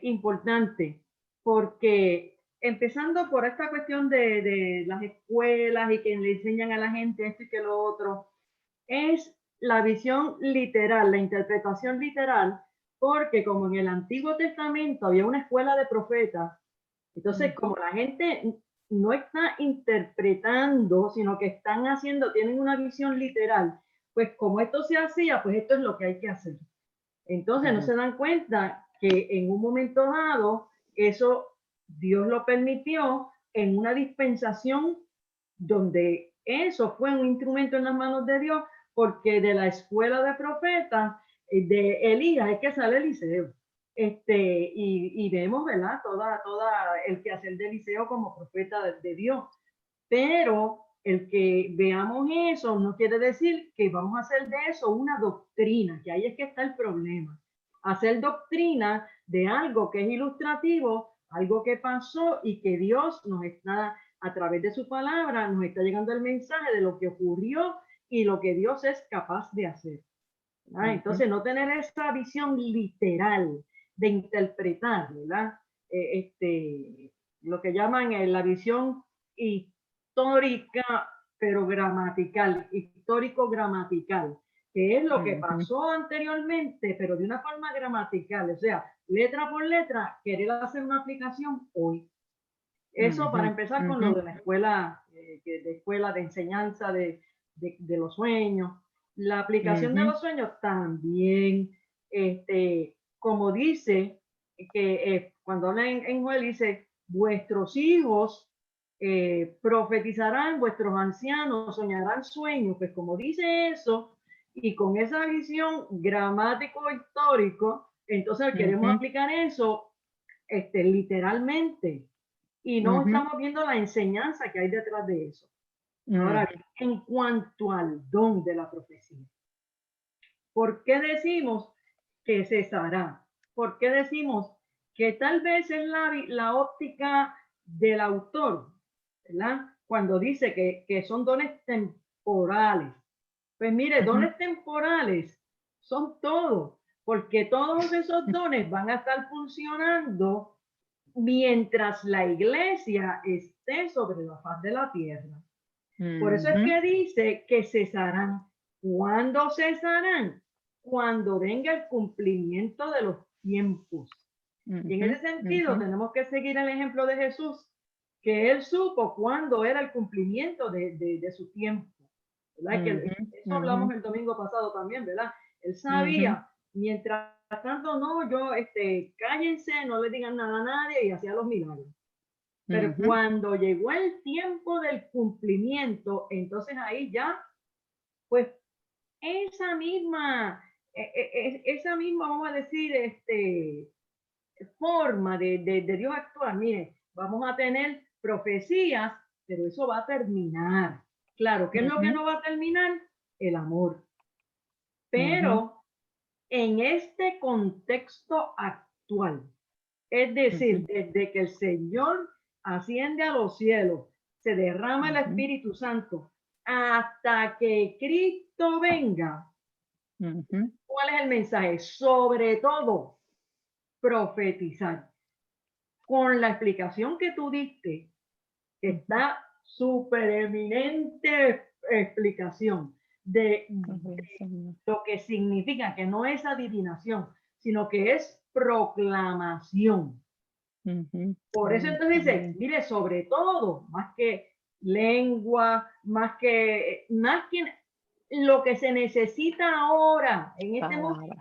Importante, porque empezando por esta cuestión de las escuelas y que le enseñan a la gente esto y que lo otro, es la visión literal, la interpretación literal, porque como en el Antiguo Testamento había una escuela de profetas, entonces como la gente no está interpretando, sino que tienen una visión literal, pues como esto se hacía, pues esto es lo que hay que hacer. Entonces no se dan cuenta que en un momento dado, eso Dios lo permitió en una dispensación donde eso fue un instrumento en las manos de Dios, porque de la escuela de profetas de Elías es que sale Eliseo. Y vemos, ¿verdad? Toda el quehacer de Eliseo como profeta de Dios. Pero el que veamos eso no quiere decir que vamos a hacer de eso una doctrina, que ahí es que está el problema. Hacer doctrina de algo que es ilustrativo, algo que pasó y que Dios nos está, a través de su palabra, nos está llegando el mensaje de lo que ocurrió y lo que Dios es capaz de hacer. Entonces, no tener esa visión literal de interpretar, ¿verdad? Lo que llaman la visión histórica, pero gramatical, histórico-gramatical, que es lo que pasó anteriormente, pero de una forma gramatical, o sea, letra por letra, querer hacer una aplicación hoy. Eso para empezar con lo de la escuela, de enseñanza de los sueños. La aplicación de los sueños también, como dice, que cuando habla en Joel dice, vuestros hijos profetizarán, vuestros ancianos soñarán sueños, pues como dice eso, y con esa visión gramático-histórico, entonces queremos aplicar eso literalmente, y no estamos viendo la enseñanza que hay detrás de eso. Ahora, en cuanto al don de la profecía, ¿por qué decimos que cesará? ¿Por qué decimos que tal vez es la óptica del autor, ¿verdad? Cuando dice que son dones temporales. Pues mire, dones temporales son todos, porque todos esos dones van a estar funcionando mientras la iglesia esté sobre la faz de la tierra. Por eso es que dice que cesarán. ¿Cuándo cesarán? Cuando venga el cumplimiento de los tiempos. Y en ese sentido tenemos que seguir el ejemplo de Jesús, que él supo cuándo era el cumplimiento de su tiempo. ¿Verdad? Que eso hablamos el domingo pasado también, ¿verdad? Él sabía, mientras tanto, no, cállense, no le digan nada a nadie, y hacía los milagros. Pero cuando llegó el tiempo del cumplimiento, entonces ahí ya, pues, esa misma, vamos a decir, forma de Dios actuar. Mire, vamos a tener profecías, pero eso va a terminar. Claro, ¿qué es lo que no va a terminar? El amor. Pero en este contexto actual, es decir, desde que el Señor asciende a los cielos, se derrama el Espíritu Santo, hasta que Cristo venga, ¿cuál es el mensaje? Sobre todo, profetizar. Con la explicación que tú diste, está súper eminente explicación. de lo que significa, que no es adivinación, sino que es proclamación. Por eso entonces dice, mire, sobre todo, más que lengua, más que lo que se necesita ahora en este momento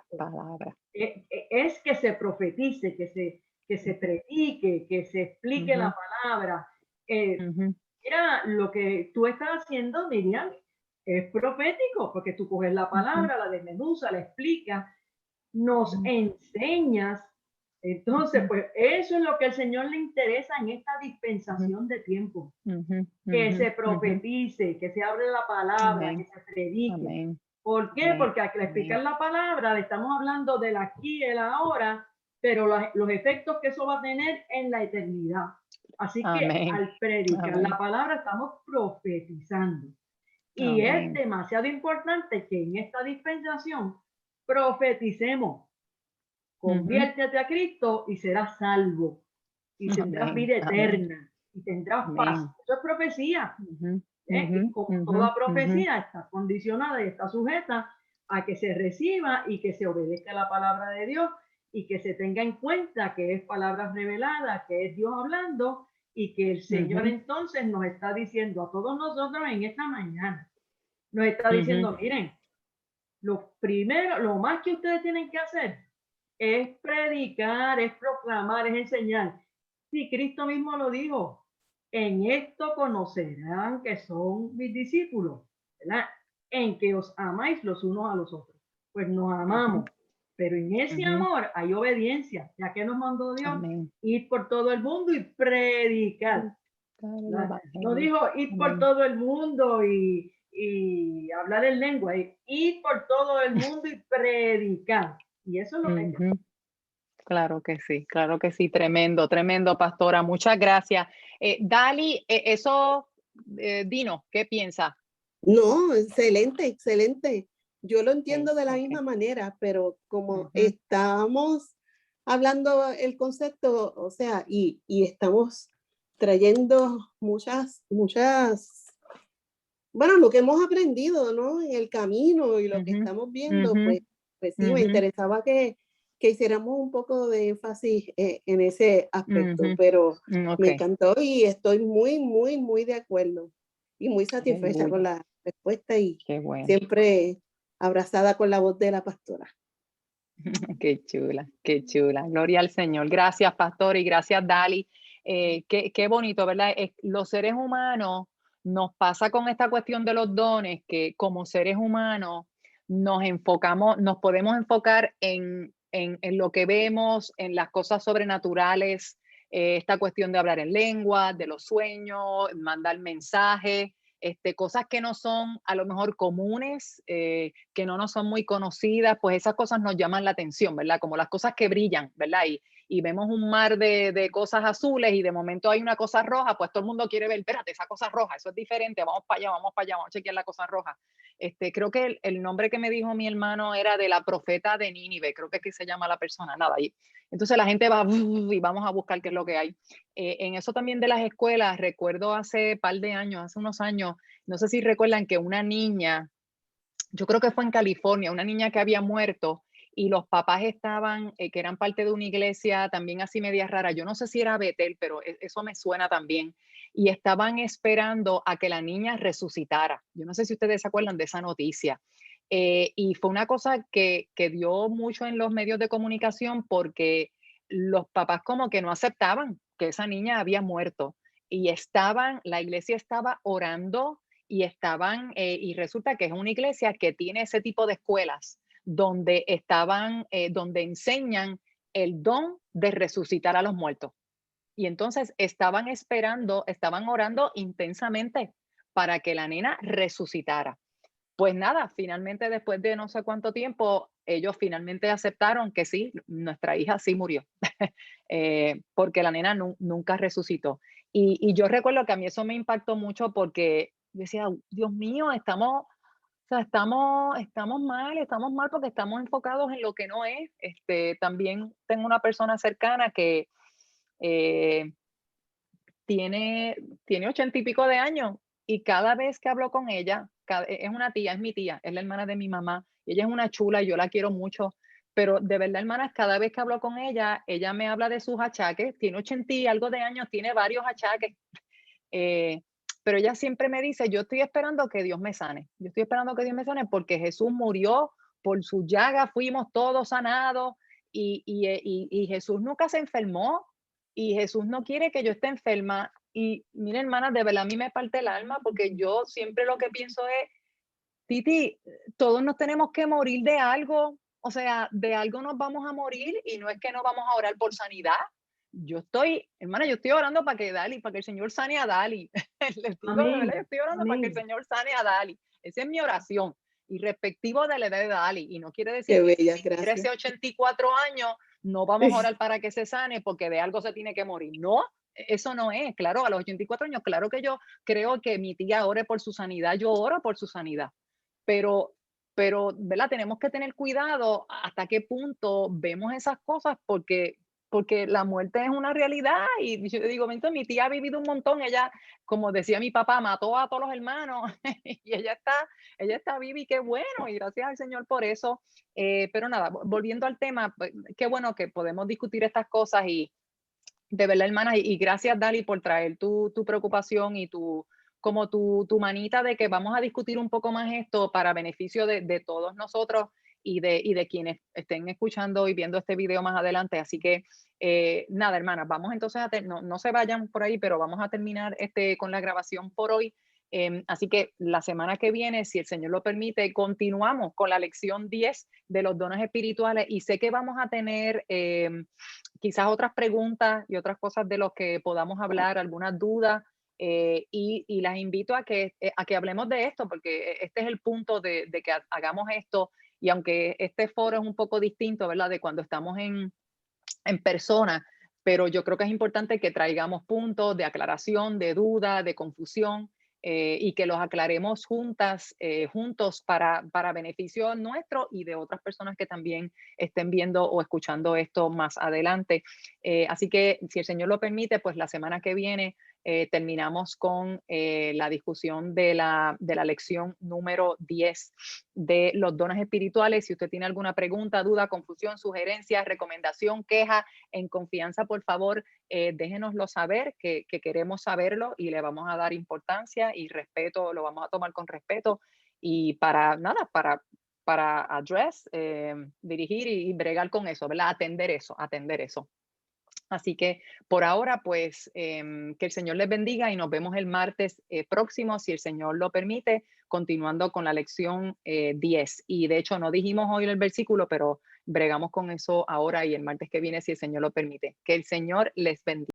es que se profetice, que se predique, que se explique la palabra. Mira, lo que tú estás haciendo, Miriam, es profético, porque tú coges la palabra, la desmenuzas, la explicas, nos enseñas. Entonces, pues eso es lo que al Señor le interesa en esta dispensación de tiempo. Que se profetice, que se abre la palabra, que se predique. ¿Por qué? Porque al explicar la palabra le estamos hablando del aquí y el ahora, pero los efectos que eso va a tener en la eternidad. Así que al predicar la palabra estamos profetizando. Y es demasiado importante que en esta dispensación profeticemos. Conviértete a Cristo y serás salvo. Y tendrás vida eterna. Y tendrás paz. Eso es profecía. Y como toda profecía está condicionada y está sujeta a que se reciba y que se obedezca la palabra de Dios y que se tenga en cuenta que es palabra revelada, que es Dios hablando y que el Señor entonces nos está diciendo a todos nosotros en esta mañana. Nos está diciendo, miren, lo primero, lo más que ustedes tienen que hacer es predicar, es proclamar, es enseñar. Sí, Cristo mismo lo dijo. En esto conocerán que son mis discípulos, ¿verdad? En que os amáis los unos a los otros. Pues nos amamos, pero en ese amor hay obediencia. Ya que nos mandó Dios, ir por todo el mundo y predicar. No dijo ir por todo el mundo y hablar en lengua, ir por todo el mundo y predicar. Y eso es lo que hay que hacer. Claro que sí, tremendo, tremendo, pastora, muchas gracias. Dali, Dino, ¿qué piensa? No, excelente, excelente. Yo lo entiendo de la misma manera, pero como estamos hablando el concepto, o sea, y estamos trayendo muchas, bueno, lo que hemos aprendido, ¿no? En el camino y lo que estamos viendo, pues sí, me interesaba que hiciéramos un poco de énfasis en ese aspecto, pero me encantó y estoy muy, muy, muy de acuerdo y muy satisfecha con la respuesta y siempre abrazada con la voz de la pastora. Qué chula, qué chula. Gloria al Señor. Gracias, pastor, y gracias, Dali. Qué bonito, ¿verdad? Los seres humanos nos pasa con esta cuestión de los dones que como seres humanos nos podemos enfocar en lo que vemos, en las cosas sobrenaturales, esta cuestión de hablar en lengua, de los sueños, mandar mensajes, cosas que no son a lo mejor comunes, que no nos son muy conocidas, pues esas cosas nos llaman la atención, ¿verdad? Como las cosas que brillan, ¿verdad? Y vemos un mar de cosas azules y de momento hay una cosa roja, pues todo el mundo quiere ver, espérate, esa cosa roja, eso es diferente, vamos para allá, vamos a chequear la cosa roja. Creo que el nombre que me dijo mi hermano era de la profeta de Nínive, creo que se llama la persona, nada. Y entonces la gente va y vamos a buscar qué es lo que hay. En eso también de las escuelas, recuerdo hace unos años, no sé si recuerdan que una niña, yo creo que fue en California, una niña que había muerto y los papás estaban, que eran parte de una iglesia también así media rara, yo no sé si era Betel, pero eso me suena también, y estaban esperando a que la niña resucitara. Yo no sé si ustedes se acuerdan de esa noticia. Y fue una cosa que dio mucho en los medios de comunicación porque los papás como que no aceptaban que esa niña había muerto y la iglesia estaba orando y y resulta que es una iglesia que tiene ese tipo de escuelas donde donde enseñan el don de resucitar a los muertos. Y entonces estaban orando intensamente para que la nena resucitara. Pues nada, finalmente después de no sé cuánto tiempo, ellos finalmente aceptaron que sí, nuestra hija sí murió, porque la nena nunca resucitó. Y yo recuerdo que a mí eso me impactó mucho porque decía, Dios mío, estamos mal porque estamos enfocados en lo que no es. También tengo una persona cercana que tiene 80 y pico de años Y cada vez que hablo con ella, es una tía, es mi tía, es la hermana de mi mamá, y ella es una chula y yo la quiero mucho, pero de verdad, hermanas, cada vez que hablo con ella, ella me habla de sus achaques, tiene 80 y algo de años, tiene varios achaques, pero ella siempre me dice, yo estoy esperando que Dios me sane, yo estoy esperando que Dios me sane porque Jesús murió, por su llaga fuimos todos sanados, y Jesús nunca se enfermó, y Jesús no quiere que yo esté enferma. Y mira, hermana, de verdad a mí me parte el alma porque yo siempre lo que pienso es, Titi, todos nos tenemos que morir de algo, o sea, de algo nos vamos a morir y no es que no vamos a orar por sanidad. Yo estoy, hermana, yo estoy orando para que el Señor sane a Dali. Les digo, de verdad, yo estoy orando para que el Señor sane a Dali. Esa es mi oración. Y respectivo de la edad de Dali. Y no quiere decir Qué que bella, si tiene gracias. 13, 84 años, no vamos a orar para que se sane porque de algo se tiene que morir. No, eso no es. Claro, a los 84 años, claro que yo creo que mi tía ore por su sanidad, yo oro por su sanidad. Pero, ¿verdad? Tenemos que tener cuidado hasta qué punto vemos esas cosas porque la muerte es una realidad y yo digo, mi tía ha vivido un montón, ella, como decía mi papá, mató a todos los hermanos y ella está viva y qué bueno, y gracias al Señor por eso. Pero nada, volviendo al tema, pues, qué bueno que podemos discutir estas cosas y de verdad, hermana, y gracias, Dali, por traer tu preocupación y tu manita de que vamos a discutir un poco más esto para beneficio de todos nosotros y de quienes estén escuchando y viendo este video más adelante. Así que, nada, hermanas, vamos entonces no se vayan por ahí, pero vamos a terminar con la grabación por hoy. Así que la semana que viene, si el Señor lo permite, continuamos con la lección 10 de los dones espirituales y sé que vamos a tener quizás otras preguntas y otras cosas de los que podamos hablar, algunas dudas, y las invito a que hablemos de esto, porque este es el punto de que hagamos esto, y aunque este foro es un poco distinto, ¿verdad?, de cuando estamos en persona, pero yo creo que es importante que traigamos puntos de aclaración, de duda, de confusión, y que los aclaremos juntos para beneficio nuestro y de otras personas que también estén viendo o escuchando esto más adelante. Así que, si el Señor lo permite, pues la semana que viene terminamos con la discusión de la lección número 10 de los dones espirituales. Si usted tiene alguna pregunta, duda, confusión, sugerencia, recomendación, queja, en confianza, por favor, déjenoslo saber, que queremos saberlo y le vamos a dar importancia y respeto, lo vamos a tomar con respeto y para dirigir y bregar con eso, ¿verdad? Atender eso. Así que por ahora, pues, que el Señor les bendiga y nos vemos el martes próximo, si el Señor lo permite, continuando con la lección 10. Y de hecho, no dijimos hoy el versículo, pero bregamos con eso ahora y el martes que viene, si el Señor lo permite. Que el Señor les bendiga.